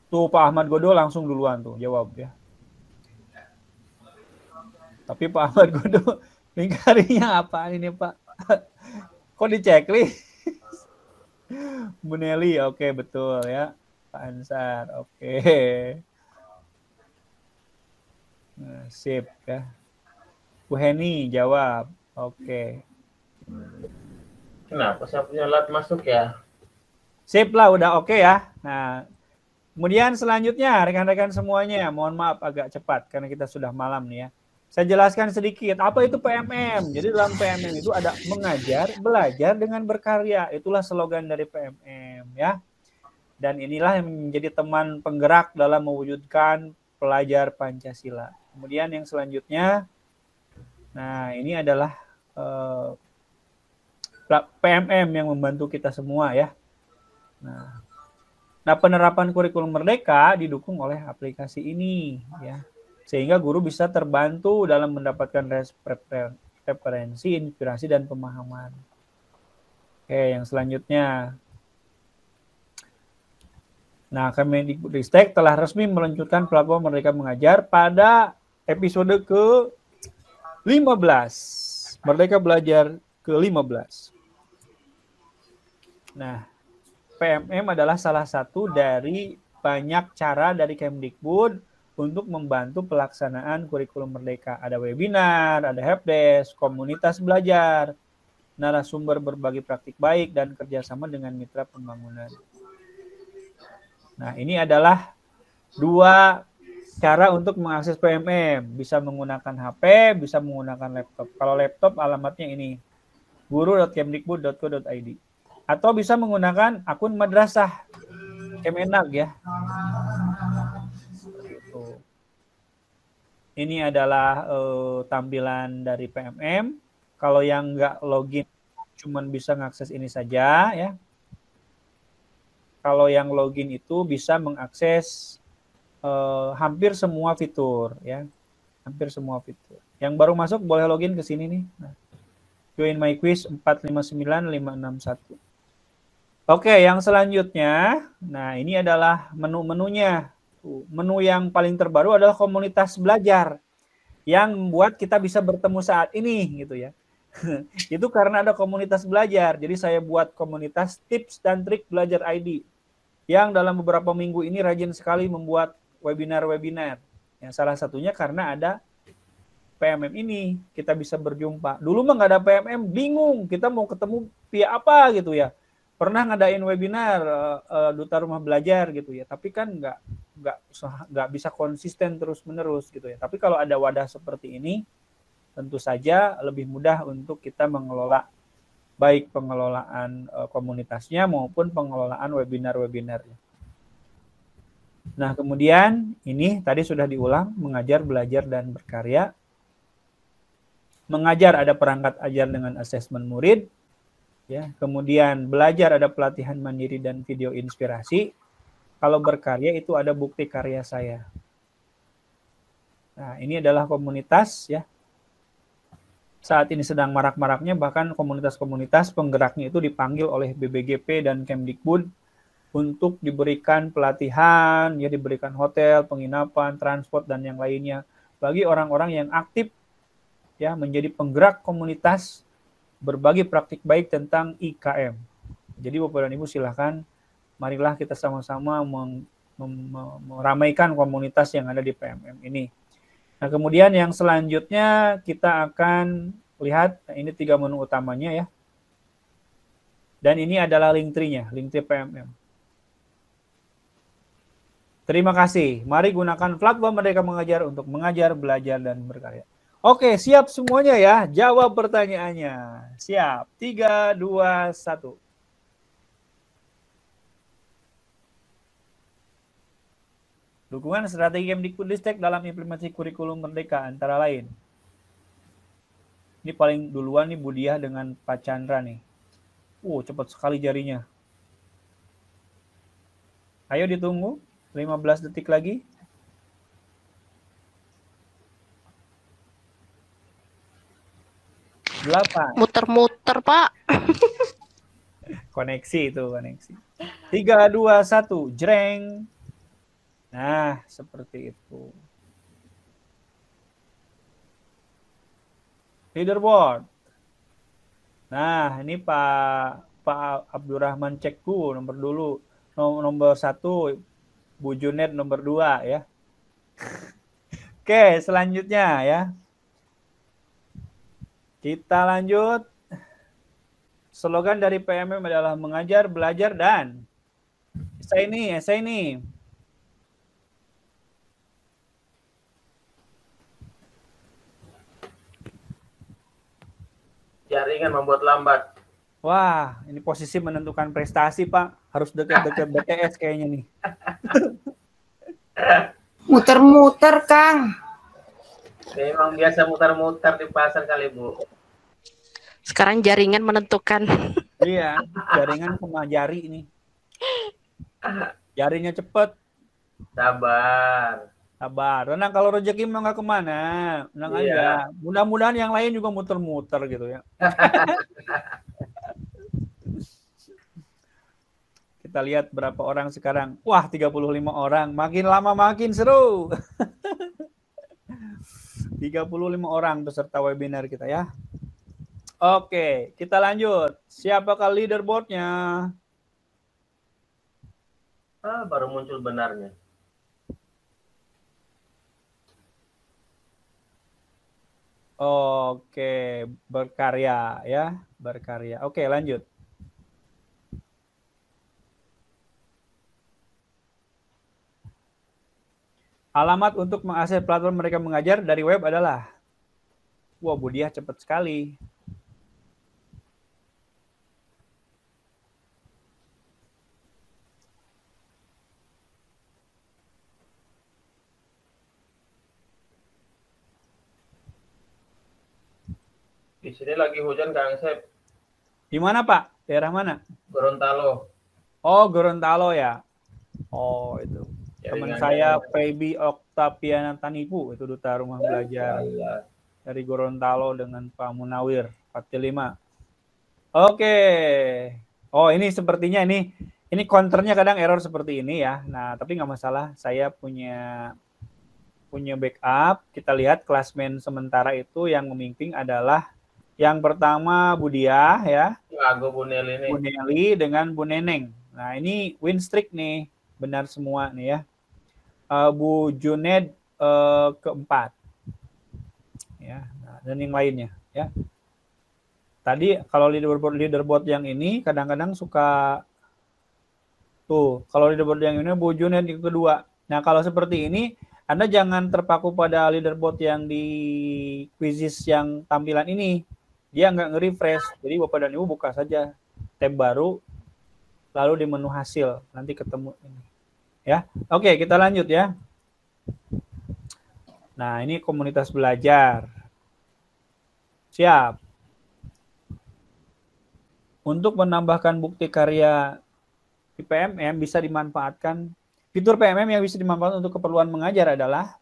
Tuh Pak Ahmad Godo langsung duluan tuh jawab ya. Tapi Pak Ahmad Godo Lingkarinya apaan ini Pak? Kok di checklist? Bu Nelly, oke betul ya. Pak Ansar, oke. Nah, sip ya. Bu Heni jawab, oke. Kenapa saya punya lat masuk ya? Sip lah, udah oke ya. Nah, kemudian selanjutnya rekan-rekan semuanya, mohon maaf agak cepat karena kita sudah malam nih ya. Saya jelaskan sedikit, apa itu PMM? Jadi dalam PMM itu ada mengajar, belajar dengan berkarya. Itulah slogan dari PMM ya. Dan inilah yang menjadi teman penggerak dalam mewujudkan pelajar Pancasila. Kemudian yang selanjutnya, nah ini adalah PMM yang membantu kita semua ya. Nah, penerapan kurikulum Merdeka didukung oleh aplikasi ini ya. Sehingga guru bisa terbantu dalam mendapatkan referensi, inspirasi dan pemahaman. Oke, yang selanjutnya. Nah, Kemendikbudristek telah resmi meluncurkan platform Merdeka Mengajar pada episode ke-15. Merdeka Belajar ke-15. Nah, PMM adalah salah satu dari banyak cara dari Kemdikbud untuk membantu pelaksanaan kurikulum Merdeka. Ada webinar, ada helpdesk, komunitas belajar, narasumber berbagi praktik baik, dan kerjasama dengan mitra pembangunan. Nah, ini adalah 2 cara untuk mengakses PMM. Bisa menggunakan HP, bisa menggunakan laptop. Kalau laptop alamatnya ini, guru.kemdikbud.go.id. Atau bisa menggunakan akun madrasah Kemenag ya. Ini adalah tampilan dari PMM. Kalau yang nggak login, cuman bisa mengakses ini saja ya. Kalau yang login itu bisa mengakses hampir semua fitur ya. Hampir semua fitur. Yang baru masuk boleh login ke sini nih. Nah, join my quiz 459561. Oke, yang selanjutnya, nah ini adalah menu-menunya. Menu yang paling terbaru adalah komunitas belajar yang membuat kita bisa bertemu saat ini gitu ya. Itu karena ada komunitas belajar. Jadi saya buat komunitas tips dan trik belajar ID yang dalam beberapa minggu ini rajin sekali membuat webinar-webinar. Yang salah satunya karena ada PMM ini, kita bisa berjumpa. Dulu mah nggak ada PMM, bingung kita mau ketemu via apa gitu ya. Pernah ngadain webinar Duta Rumah Belajar gitu ya, tapi kan nggak bisa konsisten terus-menerus gitu ya. Tapi kalau ada wadah seperti ini, tentu saja lebih mudah untuk kita mengelola baik pengelolaan komunitasnya maupun pengelolaan webinar-webinarnya. Nah, kemudian ini tadi sudah diulang, mengajar, belajar, dan berkarya. Mengajar ada perangkat ajar dengan asesmen murid. Ya, kemudian belajar ada pelatihan mandiri dan video inspirasi. Kalau berkarya itu ada bukti karya saya. Nah, ini adalah komunitas ya. Saat ini sedang marak-maraknya, bahkan komunitas-komunitas penggeraknya itu dipanggil oleh BBGP dan Kemdikbud untuk diberikan pelatihan, ya diberikan hotel, penginapan, transport dan yang lainnya bagi orang-orang yang aktif ya menjadi penggerak komunitas berbagi praktik baik tentang IKM. Jadi Bapak dan Ibu silakan, marilah kita sama-sama meramaikan komunitas yang ada di PMM ini. Nah, kemudian yang selanjutnya kita akan lihat, ini 3 menu utamanya ya. Dan ini adalah link tree-nya, link tree PMM. Terima kasih. Mari gunakan platform Merdeka Mengajar untuk mengajar, belajar, dan berkarya. Oke, siap semuanya ya. Jawab pertanyaannya. Siap. 3, 2, 1. Dukungan strategi Kemdikbudristek dalam implementasi kurikulum Merdeka antara lain. Ini paling duluan nih Bu Diah dengan Pak Chandra nih. Cepat sekali jarinya. Ayo ditunggu. 15 detik lagi. 8. Muter-muter, Pak. Koneksi itu, koneksi. 3, 2, 1, jreng. Nah, seperti itu. Leaderboard. Nah, ini Pak Abdurrahman Cekku nomor dulu, nomor 1, Bu Junet nomor 2 ya. Oke, selanjutnya ya. Kita lanjut. Slogan dari PMM adalah mengajar, belajar, dan esai ini. Jaringan membuat lambat. Wah, ini posisi menentukan prestasi, Pak. Harus dekat-dekat BTS kayaknya nih. Muter-muter, Kang. Memang biasa mutar-mutar di pasar kali, Bu. Sekarang jaringan menentukan. Iya, jaringan sama jari ini. Jarinya cepet. Sabar. Tenang, kalau rezeki mah nggak kemana. Tenang aja. Mudah-mudahan yang lain juga muter-muter gitu ya. Kita lihat berapa orang sekarang. Wah, 35 orang. Makin lama makin seru. 35 orang peserta webinar kita ya. Oke, kita lanjut. Siapakah leaderboardnya? Baru muncul benarnya. Oke, berkarya ya, berkarya. Oke, lanjut. Alamat untuk mengakses platform mereka mengajar dari web adalah. Wah, Bu Diah cepat sekali. Di sini lagi hujan, Kang Sep. Di mana, Pak? Daerah mana? Gorontalo. Oh, Gorontalo ya. Oh, itu. Teman saya Feby Oktaviana Tanipu, itu duta rumah belajar dari Gorontalo dengan Pak Munawir 45. Oke. Oh, ini sepertinya ini counternya kadang error seperti ini ya. Nah, tapi nggak masalah. Saya punya backup. Kita lihat klasmen sementara itu yang memimpin adalah yang pertama Bu Diah ya. Bu Nelly Bu Nelly dengan Bu Neneng. Nah, ini win streak nih. Benar semua nih ya. Bu Junet keempat. Ya, nah, dan yang lainnya ya. Tadi kalau leaderboard yang ini kadang-kadang suka tuh, kalau leaderboard yang ini Bu Junet yang kedua. Nah, kalau seperti ini Anda jangan terpaku pada leaderboard yang di quizzes yang tampilan ini. Dia nggak nge-refresh. Jadi Bapak dan Ibu buka saja tab baru, lalu di menu hasil. Nanti ketemu ini. Ya, oke, kita lanjut ya. Nah, ini komunitas belajar. Siap. Untuk menambahkan bukti karya di PMM bisa dimanfaatkan. Fitur PMM yang bisa dimanfaatkan untuk keperluan mengajar adalah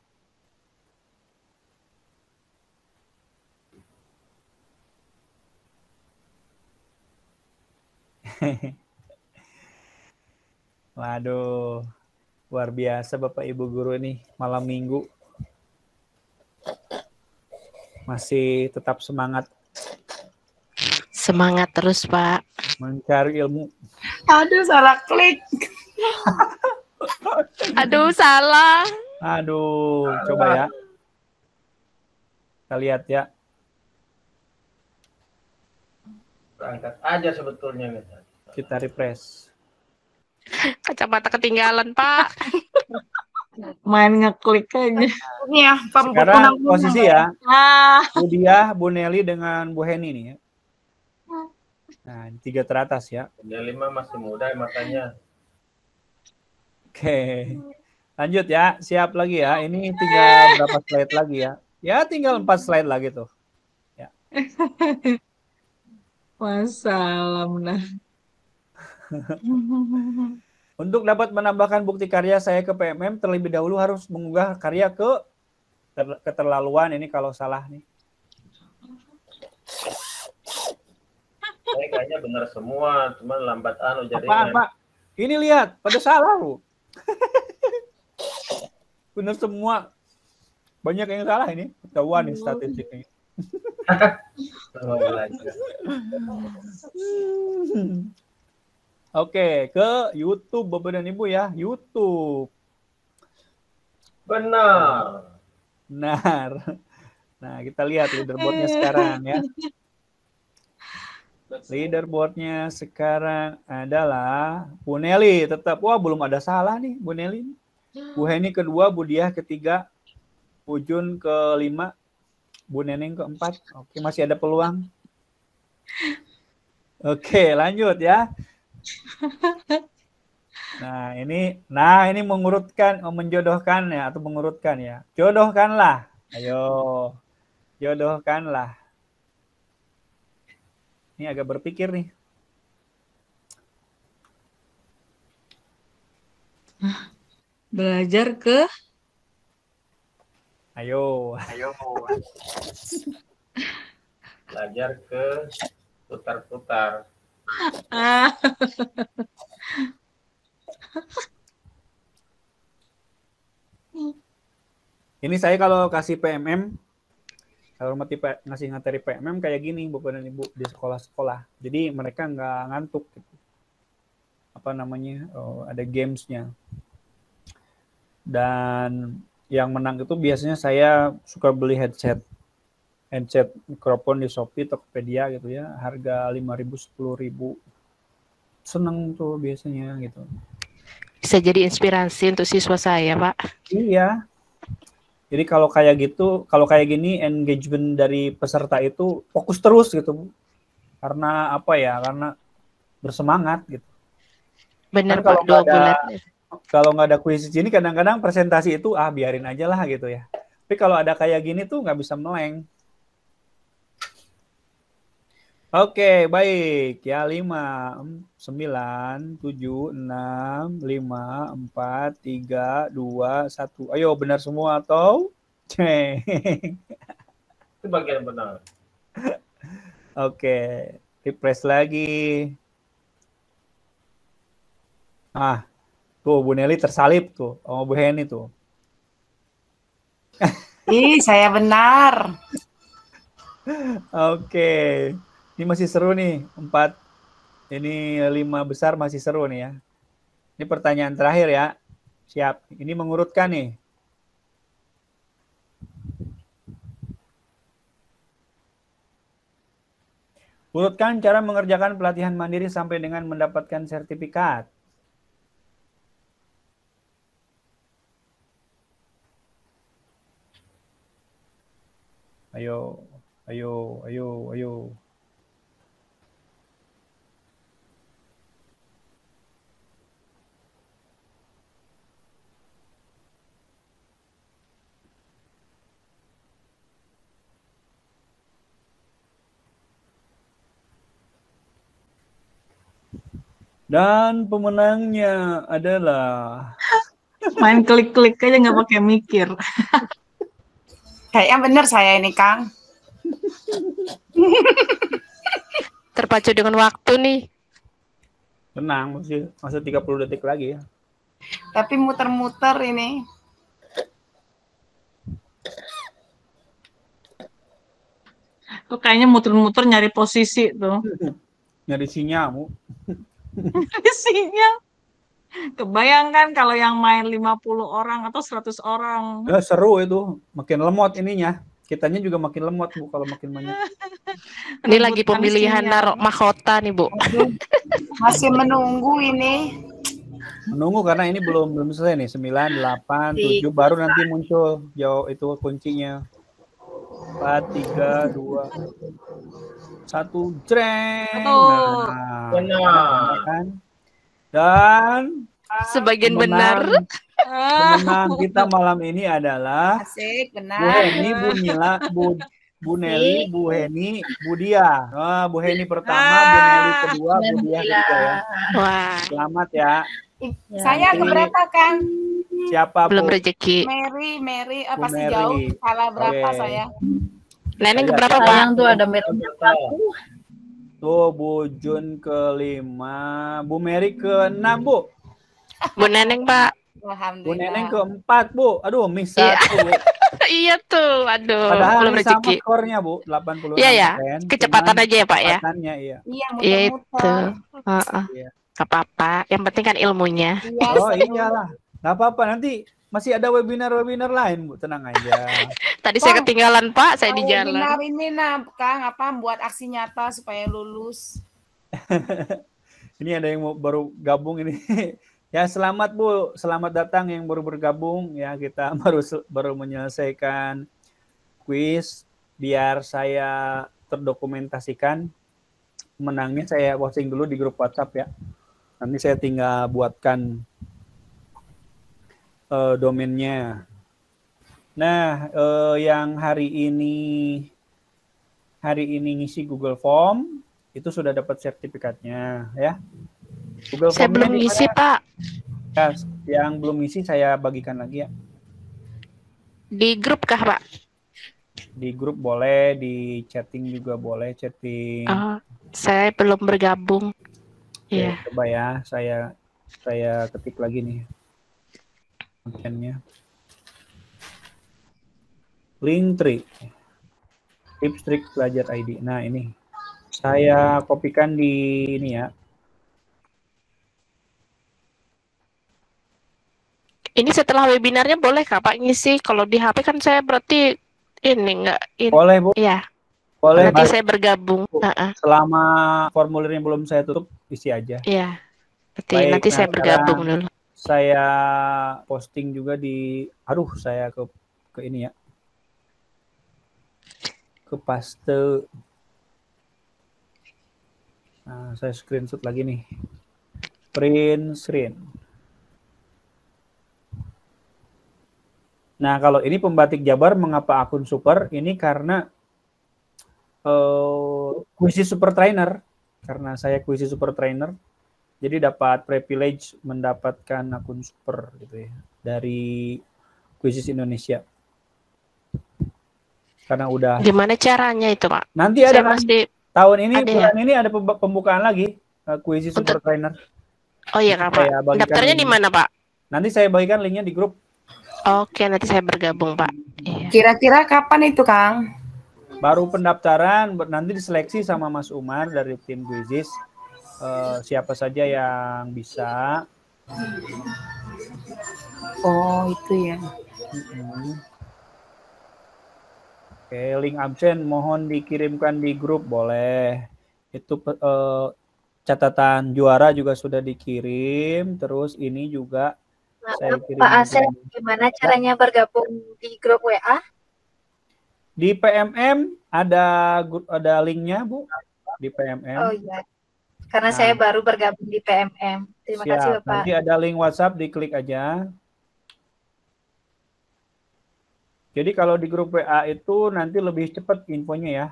waduh, luar biasa Bapak Ibu guru ini malam minggu. Masih tetap semangat. Semangat terus, Pak. Mencari ilmu. Aduh, salah klik. Aduh, salah. Aduh, coba ya. Kita lihat ya. Berangkat aja sebetulnya nih. Kita refresh. Kacamata ketinggalan, Pak. Main ngeklik aja. Ini ya, Sekarang posisi ya. Ah, Bu Diah, Bu Nelly dengan Bu Heni nih ya. Nah, 3 teratas ya. Nelly masih muda matanya. Oke. Lanjut ya. Siap lagi ya. Ini tinggal berapa slide lagi ya? Ya, tinggal 4 slide lagi tuh. Ya. Wassalam nah. Untuk dapat menambahkan bukti karya saya ke PMM, terlebih dahulu harus mengunggah karya ke keterlaluan. Ini kalau salah nih. Saya kayaknya benar semua, cuma lambat Apaan, jadinya. Pak? Ini lihat, pada salah, Bu. Benar semua. Banyak yang salah ini. Ketahuan nih statistiknya. Sama belajar. Oke, ke YouTube Bapak dan Ibu ya. YouTube. Benar. Benar. Nah, kita lihat leaderboardnya sekarang ya. Leaderboardnya sekarang adalah Bu Nelly tetap. Wah, belum ada salah nih Bu Nelly. Bu Heni kedua, Bu Diah ketiga, Bu Jun kelima, Bu Neneng keempat. Oke, masih ada peluang. Oke, lanjut ya. Nah, ini mengurutkan, menjodohkan ya, atau mengurutkan ya. Jodohkanlah. Ayo, jodohkanlah. Ini agak berpikir nih. Belajar ke Ayo. Belajar ke putar-putar. ah, Ini saya kalau kasih PMM, kalau ngasih materi PMM kayak gini Bapak dan Ibu di sekolah-sekolah. Jadi mereka nggak ngantuk. Gitu. Apa namanya? Ada gamesnya. Dan yang menang itu biasanya saya suka beli headset mikrofon di Shopee, Tokopedia gitu ya, harga 5.000, 10.000. Seneng tuh biasanya gitu. Bisa jadi inspirasi untuk siswa saya, Pak. Iya. Jadi kalau kayak gini engagement dari peserta itu fokus terus gitu. Karena apa ya? Karena bersemangat gitu. Benar, Kan Pak, 2 bulan. Kalau nggak ada kuis ini kadang-kadang presentasi itu biarin aja lah gitu ya. Tapi kalau ada kayak gini tuh nggak bisa meleng. Oke, baik. Ya, 5, 9, 7, 6, 5, 4, 3, 2, 1. Ayo, benar semua atau? Ceng. Itu bagian benar. Oke, refresh lagi. Tuh Bu Nelly tersalip tuh sama Bu Heni tuh. Ih, saya benar. Oke. Ini masih seru nih, 5 besar masih seru nih ya. Ini pertanyaan terakhir ya. Siap. Ini mengurutkan nih. Urutkan cara mengerjakan pelatihan mandiri sampai dengan mendapatkan sertifikat. Ayo. Dan pemenangnya adalah main klik-klik aja nggak pakai mikir. Kayaknya benar saya ini, Kang. Terpacu dengan waktu nih. tenang, masih 30 detik lagi ya. Tapi muter-muter ini. Kok kayaknya muter-muter nyari posisi tuh. Nyari sinyal, Bu. Nyari sinyal. Kebayangkan kalau yang main 50 orang atau 100 orang. Ya, seru itu. Makin lemot ininya. Kitanya juga makin lemot, Bu, kalau makin banyak. Ini lagi pemilihan naruh mahkota nih, Bu. Masih menunggu ini. Menunggu karena ini belum selesai nih. 9, 8, 7 baru nanti muncul jauh itu kuncinya. 4, 3, 2, 1, jreng. Nah, Benar. kan? Dan Sebagian benar. pemenang kita malam ini adalah Asik, Bu benar. Heni, Bu Nila, Bu Nelly, Bu Heni, Bu Dia. Bu Heni pertama, Bu Nelly kedua, Bu Dia ketiga ya. Wah, Selamat ya. Saya Ini keberapa, Kang? siapa belum Bu? rezeki. Mary, Bu pasti Mary. jauh. Salah berapa Oke. saya? Neneng Iya, keberapa, Pak? Sayang tuh ada merahnya. Tuh Bu Jun ke-5, Bu Mary ke-6 Bu. Bu Neneng, Pak. Bu Alhamdulillah. Neneng ke-4 Bu. Aduh, miss Iya. 1 Bu. Iya tuh, aduh, Padahal belum ini sama rezeki. skornya, Bu, 86%. Iya ya, kecepatan Cuman aja ya Pak ya. kecepatannya, iya. Iya, Iya itu. muter-muter. Heeh. Iya. Gak apa-apa, yang penting kan ilmunya. Iya, Oh seru. iyalah, nggak apa-apa. Nanti masih ada webinar-webinar lain, Bu. Tenang aja. Tadi saya Kang, ketinggalan Pak, saya di webinar jalan. ini nah, Kang, apa buat aksi nyata supaya lulus. Ini ada yang mau baru gabung ini. Ya selamat Bu, selamat datang yang baru bergabung. Ya kita baru menyelesaikan kuis. Biar saya terdokumentasikan menangnya, saya posting dulu di grup WhatsApp ya. Nanti saya tinggal buatkan domainnya. Nah, yang hari ini ngisi Google Form itu sudah dapat sertifikatnya ya. Google Saya Formnya belum di ngisi mana? Pak. Ya, yang belum ngisi saya bagikan lagi ya. Di grup kah Pak? Di grup boleh, di chatting juga boleh, chatting. Oh, saya belum bergabung. Oke, Iya. coba ya, saya ketik lagi nih kontennya. Linktree, Tipstrik Belajar ID. Nah ini saya kopikan di ini ya. Ini setelah webinarnya boleh kah Pak ngisi? Kalau di HP kan saya berarti ini enggak ini. Boleh Bu, Iya, boleh. nanti saya bergabung. Selama formulirnya belum saya tutup, isi aja. Iya. Berarti Baik, nanti saya nah, bergabung sekarang dulu. saya posting juga di, saya ke ini ya, ke paste. Nah, saya screenshot lagi nih, print screen. Nah, kalau ini pembatik Jabar, mengapa akun super? Ini karena kuisi super trainer. Karena saya kuisi super trainer, jadi dapat privilege mendapatkan akun super gitu ya dari Kuisis Indonesia. Karena udah. Gimana caranya itu Pak? Nanti ada kan? Tahun ini, bulan ini ada pembukaan lagi Kuisis super trainer. Oh iya Kak Pak. Daftarnya di mana Pak? Nanti saya bagikan linknya di grup. Oke, nanti saya bergabung Pak. Kira-kira kapan itu Kang? Baru pendaftaran, nanti diseleksi sama Mas Umar dari tim Kuisis. Siapa saja yang bisa. Oh itu ya. Oke, link absen mohon dikirimkan di grup, boleh. Itu catatan juara juga sudah dikirim. Terus ini juga saya kirim. Pak Asep, gimana caranya bergabung di grup WA? Di PMM ada linknya Bu, di PMM. Oh iya, karena saya baru bergabung di PMM. Terima kasih Bapak. Nanti ada link WhatsApp, diklik aja. Jadi kalau di grup WA itu nanti lebih cepat infonya ya.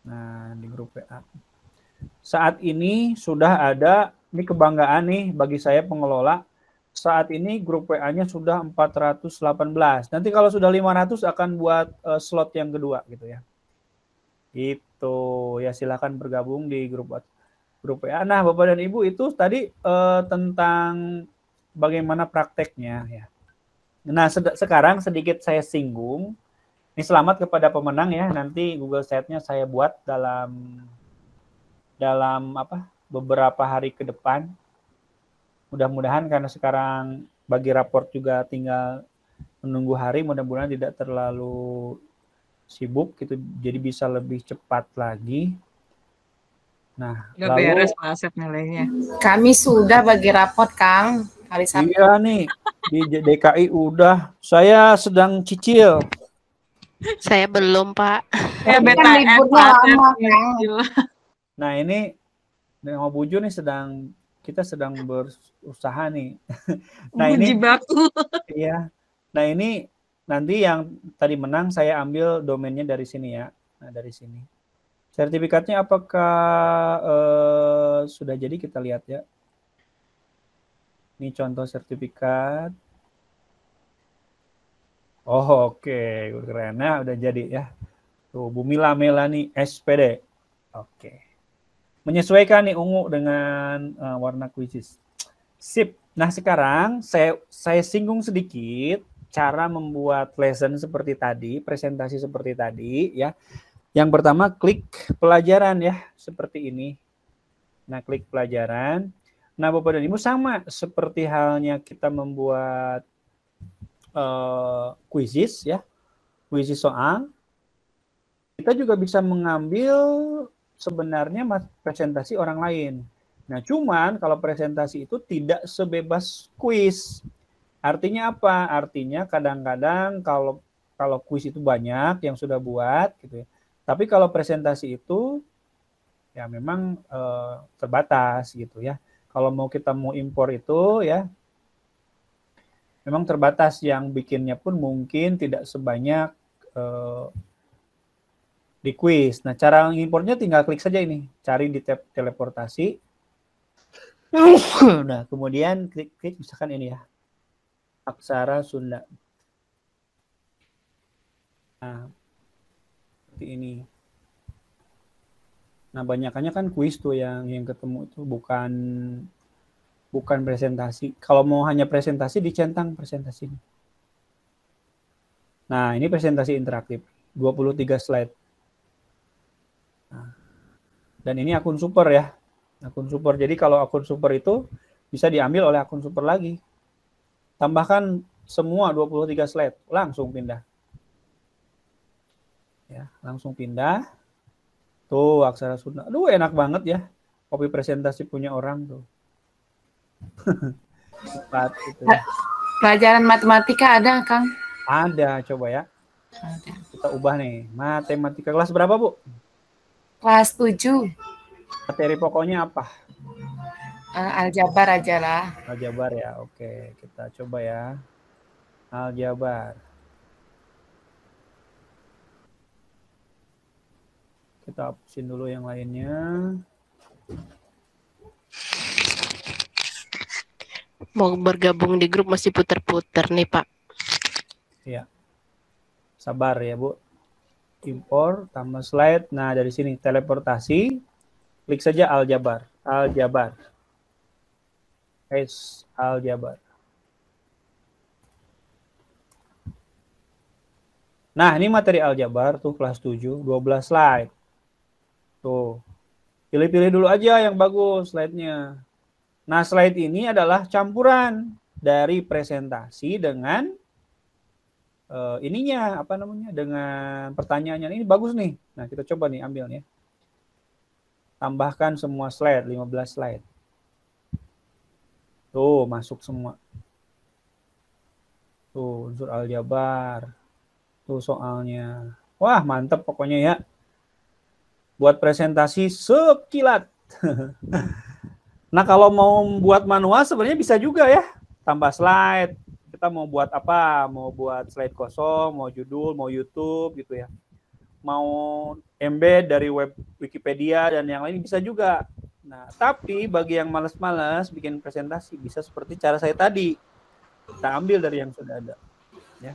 Nah, di grup WA. Saat ini sudah ada, ini kebanggaan nih bagi saya pengelola. Saat ini grup WA-nya sudah 418. Nanti kalau sudah 500 akan buat slot yang kedua gitu ya. Itu ya, silakan bergabung di grup WA. Nah, Bapak dan Ibu, itu tadi tentang bagaimana prakteknya ya. Nah, sekarang sedikit saya singgung. Ini selamat kepada pemenang ya. Nanti Google Sheet-nya saya buat dalam beberapa hari ke depan. Mudah-mudahan, karena sekarang bagi raport juga tinggal menunggu hari, mudah-mudahan tidak terlalu sibuk gitu, jadi bisa lebih cepat lagi. Nah, nggak beres Pak Asep nilainya. Kami sudah bagi raport Kang hari Sabtu. Iya nih, di DKI udah. Saya sedang cicil. Saya belum Pak. Ya Kan liburnya lama Kang. Nah ini dengan Bu Jo nih kita sedang berusaha nih. Nah ini baku. Iya. Nah ini nanti yang tadi menang saya ambil domainnya dari sini ya. Nah dari sini. Sertifikatnya apakah sudah jadi, kita lihat ya. Ini contoh sertifikat. Oh oke, keren ya, udah jadi ya. Tuh Bumila Melani SPD. Oke. Menyesuaikan nih ungu dengan warna kuisis. Sip. Nah sekarang saya singgung sedikit cara membuat lesson seperti tadi, presentasi seperti tadi ya. Yang pertama klik pelajaran ya, seperti ini. Nah, klik pelajaran. Nah, Bapak dan Ibu sama seperti halnya kita membuat quizzes ya. Quizzes soal. Kita juga bisa mengambil sebenarnya presentasi orang lain. Nah, cuman kalau presentasi itu tidak sebebas kuis. Artinya apa? Artinya kadang-kadang kalau kuis itu banyak yang sudah buat gitu ya. Tapi kalau presentasi itu ya memang terbatas gitu ya. Kalau kita mau impor itu ya memang terbatas, yang bikinnya pun mungkin tidak sebanyak di kuis. Nah, cara impornya tinggal klik saja ini, cari di tab teleportasi. Nah, kemudian klik misalkan ini ya. Aksara Sunda. Nah, seperti ini. Nah, banyakannya kan kuis tuh yang ketemu itu bukan presentasi. Kalau mau hanya presentasi, dicentang presentasi. Nah, ini presentasi interaktif, 23 slide. Nah, dan ini akun super ya. Akun super. Jadi kalau akun super itu bisa diambil oleh akun super lagi. Tambahkan semua 23 slide, langsung pindah. Ya, langsung pindah. Tuh, aksara Sunda. Aduh, enak banget ya. Copy presentasi punya orang tuh. Cepat gitu. Pelajaran matematika ada, Kang? Ada, coba ya. Ada. Kita ubah nih. Matematika kelas berapa, Bu? Kelas 7. Materi pokoknya apa? Aljabar aja lah. Aljabar ya, oke. Kita coba ya. Aljabar. Kita hapusin dulu yang lainnya. Mau bergabung di grup masih puter-puter nih, Pak. Iya. Sabar ya, Bu. Impor, tambah slide. Nah, dari sini teleportasi. Klik saja Aljabar. Aljabar. Aljabar. Nah, ini materi aljabar tuh kelas 7, 12 slide. Tuh. Pilih-pilih dulu aja yang bagus slide-nya. Nah, slide ini adalah campuran dari presentasi dengan ininya, apa namanya? Dengan pertanyaannya. Ini bagus nih. Nah, kita coba nih ambil nih. Tambahkan semua slide, 15 slide. Tuh, masuk semua. Tuh, unsur aljabar. Tuh soalnya. Wah, mantep pokoknya ya. Buat presentasi sekilat. Nah, kalau mau buat manual sebenarnya bisa juga ya. Tambah slide. Kita mau buat apa? Mau buat slide kosong, mau judul, mau YouTube gitu ya. Mau embed dari web Wikipedia dan yang lain bisa juga. Nah, tapi bagi yang malas-malas bikin presentasi bisa seperti cara saya tadi. Kita ambil dari yang sudah ada. Ya.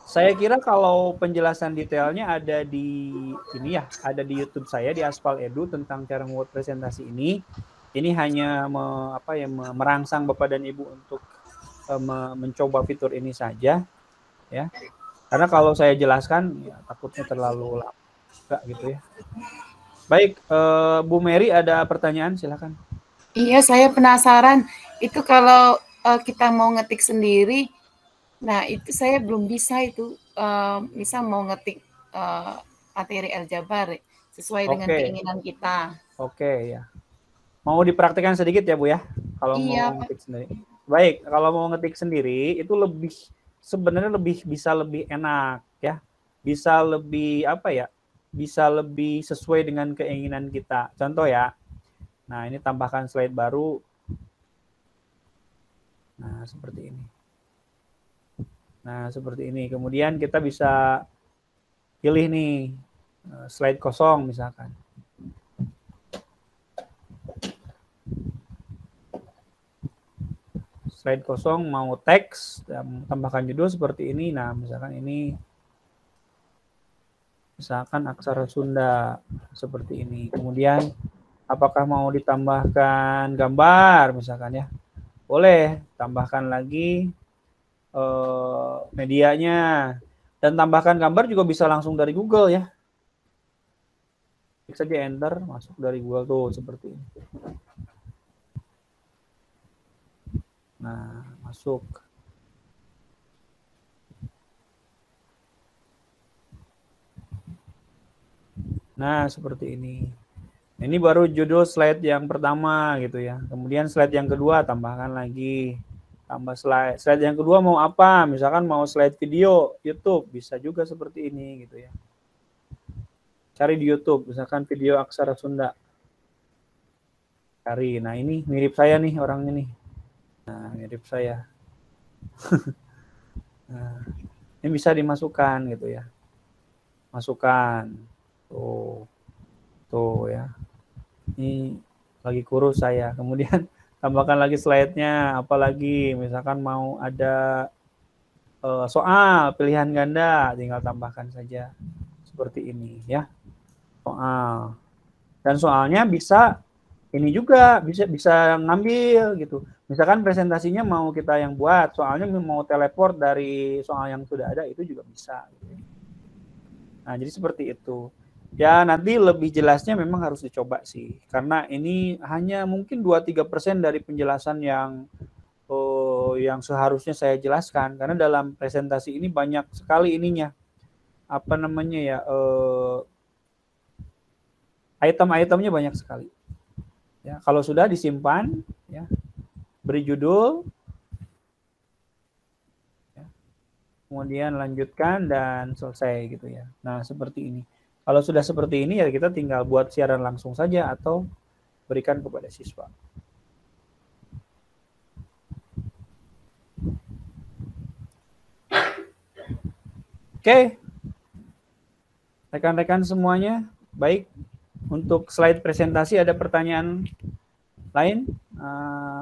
Saya kira kalau penjelasan detailnya ada di ini ya, ada di YouTube saya di Aspal Edu tentang cara membuat presentasi ini. Ini hanya merangsang Bapak dan Ibu untuk mencoba fitur ini saja, ya. Karena kalau saya jelaskan, ya, takutnya terlalu lama, gitu ya. Baik, Bu Mary ada pertanyaan, silakan. Iya, saya penasaran. Itu kalau kita mau ngetik sendiri, nah itu saya belum bisa itu. Misal mau ngetik materi aljabar sesuai dengan keinginan kita. Oke, ya. Mau dipraktikkan sedikit ya, Bu ya? Kalau mau ngetik sendiri. Baik, kalau mau ngetik sendiri itu sebenarnya bisa lebih enak ya. Bisa lebih bisa lebih sesuai dengan keinginan kita. Contoh ya. Nah, ini tambahkan slide baru. Nah, seperti ini. Nah, seperti ini. Kemudian kita bisa pilih nih slide kosong misalkan. Slide kosong mau teks, tambahkan judul seperti ini. Nah, misalkan ini aksara Sunda seperti ini. Kemudian apakah mau ditambahkan gambar misalkan ya? Boleh, tambahkan lagi medianya. Dan tambahkan gambar juga bisa langsung dari Google ya. Klik saja enter, masuk dari Google tuh seperti ini. Nah, masuk. Nah, seperti ini. Ini baru judul slide yang pertama gitu ya. Kemudian slide yang kedua tambahkan lagi. Tambah slide. Slide yang kedua mau apa? Misalkan mau slide video YouTube, bisa juga seperti ini gitu ya. Cari di YouTube, misalkan video aksara Sunda. Cari. Nah, ini mirip saya nih orangnya nih. Nah, mirip saya. Nah, ini bisa dimasukkan gitu ya. Masukkan. Tuh ya. Ini lagi kurus saya. Kemudian tambahkan lagi slide-nya. Apalagi misalkan mau ada soal pilihan ganda, tinggal tambahkan saja seperti ini ya. Soal. Dan soalnya bisa ini juga bisa ngambil gitu. Misalkan presentasinya mau kita yang buat, soalnya mau teleport dari soal yang sudah ada itu juga bisa. Gitu. Nah, jadi seperti itu. Ya, nanti lebih jelasnya memang harus dicoba sih. Karena ini hanya mungkin 2-3% dari penjelasan yang seharusnya saya jelaskan. Karena dalam presentasi ini banyak sekali ininya. Apa namanya ya, item-itemnya banyak sekali. Ya, kalau sudah disimpan, ya, beri judul, ya, kemudian lanjutkan dan selesai gitu ya. Nah, seperti ini. Kalau sudah seperti ini ya kita tinggal buat siaran langsung saja atau berikan kepada siswa. Oke. Rekan-rekan semuanya, baik. Untuk slide presentasi ada pertanyaan lain?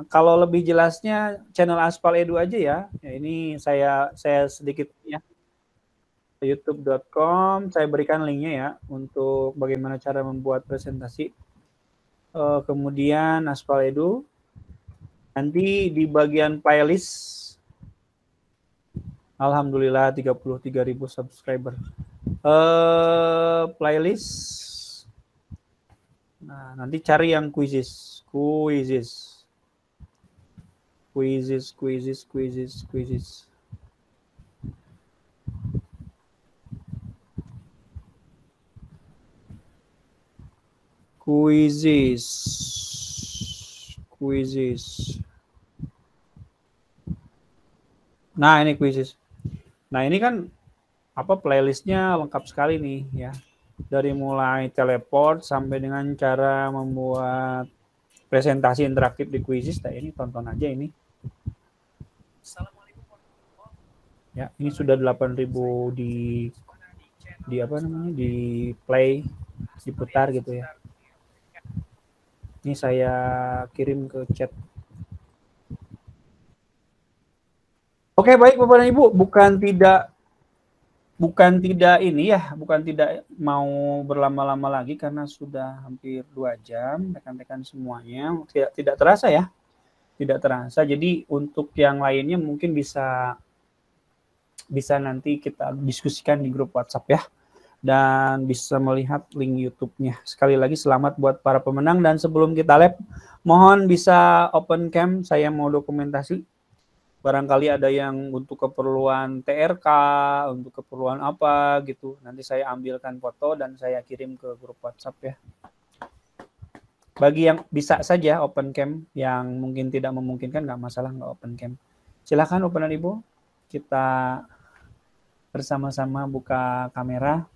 Kalau lebih jelasnya channel Aspal Edu aja ya. Ini saya sedikit ya. youtube.com, saya berikan linknya ya untuk bagaimana cara membuat presentasi. Kemudian Aspal Edu. Nanti di bagian playlist, alhamdulillah 33.000 subscriber. Playlist. Nah, nanti cari yang quizzes. Nah, ini quizzes. Nah, ini kan apa playlistnya lengkap sekali nih ya. Dari mulai teleport sampai dengan cara membuat presentasi interaktif di quizzes. Nah, ini tonton aja ini. Ya, ini sudah 8.000 di apa namanya? Di play, diputar gitu ya. Ini saya kirim ke chat. Oke, baik Bapak dan Ibu, bukan tidak ini ya, bukan tidak mau berlama-lama lagi karena sudah hampir 2 jam rekan-rekan semuanya. Tidak terasa ya. Tidak terasa. Jadi untuk yang lainnya mungkin bisa nanti kita diskusikan di grup WhatsApp ya. Dan bisa melihat link YouTube-nya. Sekali lagi selamat buat para pemenang, dan sebelum kita lab, mohon bisa open cam, saya mau dokumentasi. Barangkali ada yang untuk keperluan TRK, untuk keperluan apa gitu. Nanti saya ambilkan foto dan saya kirim ke grup WhatsApp ya. Bagi yang bisa saja open cam, yang mungkin tidak memungkinkan nggak masalah, nggak open cam. Silakan Bapak dan Ibu, kita bersama-sama buka kamera.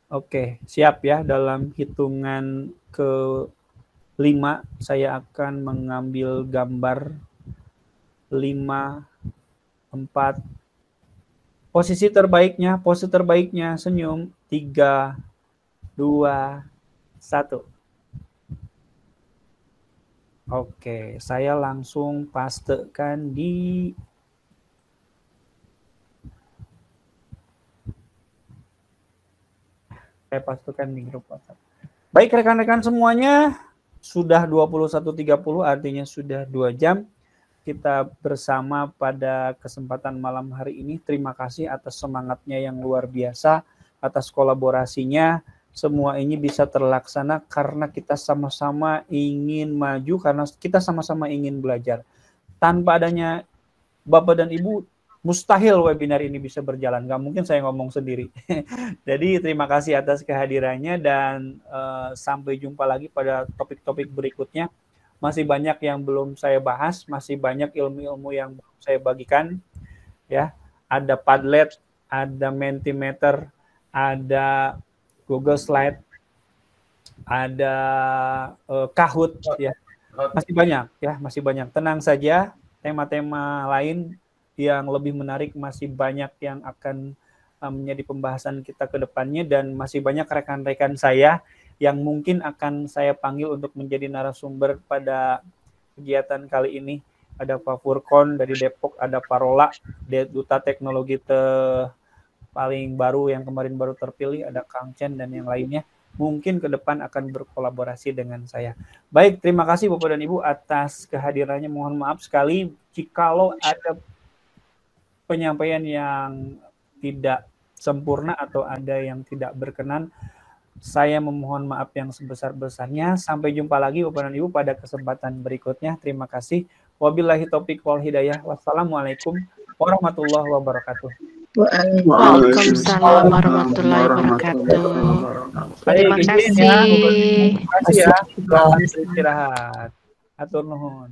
Oke, siap ya. Dalam hitungan ke-5 saya akan mengambil gambar 5, 4. Posisi terbaiknya senyum. 3, 2, 1. Oke, saya langsung pastekan di grup WhatsApp. Baik rekan-rekan semuanya, sudah 21.30 artinya sudah 2 jam. kita bersama pada kesempatan malam hari ini. Terima kasih atas semangatnya yang luar biasa, atas kolaborasinya. Semua ini bisa terlaksana karena kita sama-sama ingin maju, karena kita sama-sama ingin belajar. Tanpa adanya Bapak dan Ibu, mustahil webinar ini bisa berjalan. Gak mungkin saya ngomong sendiri. Jadi terima kasih atas kehadirannya dan sampai jumpa lagi pada topik-topik berikutnya. Masih banyak yang belum saya bahas, masih banyak ilmu-ilmu yang belum saya bagikan. Ya, ada Padlet, ada Mentimeter, ada Google Slide, ada Kahoot, ya. Masih banyak, ya, masih banyak. Tenang saja, tema-tema lain yang lebih menarik masih banyak yang akan menjadi pembahasan kita ke depannya, dan masih banyak rekan-rekan saya yang mungkin akan saya panggil untuk menjadi narasumber pada kegiatan kali ini. Ada Pak Furkon dari Depok, ada Pak Rola, Duta Teknologi paling baru yang kemarin baru terpilih, ada Kang Chen dan yang lainnya. Mungkin ke depan akan berkolaborasi dengan saya. Baik, terima kasih Bapak dan Ibu atas kehadirannya. Mohon maaf sekali jikalau ada penyampaian yang tidak sempurna atau ada yang tidak berkenan. Saya memohon maaf yang sebesar-besarnya. Sampai jumpa lagi Bapak dan Ibu pada kesempatan berikutnya. Terima kasih. Wabillahi taufiq wal hidayah. Wassalamualaikum warahmatullahi wabarakatuh. Waalaikumsalam warahmatullahi wabarakatuh. Terima kasih. Terima kasih ya. Selamat istirahat. Atur nuhun.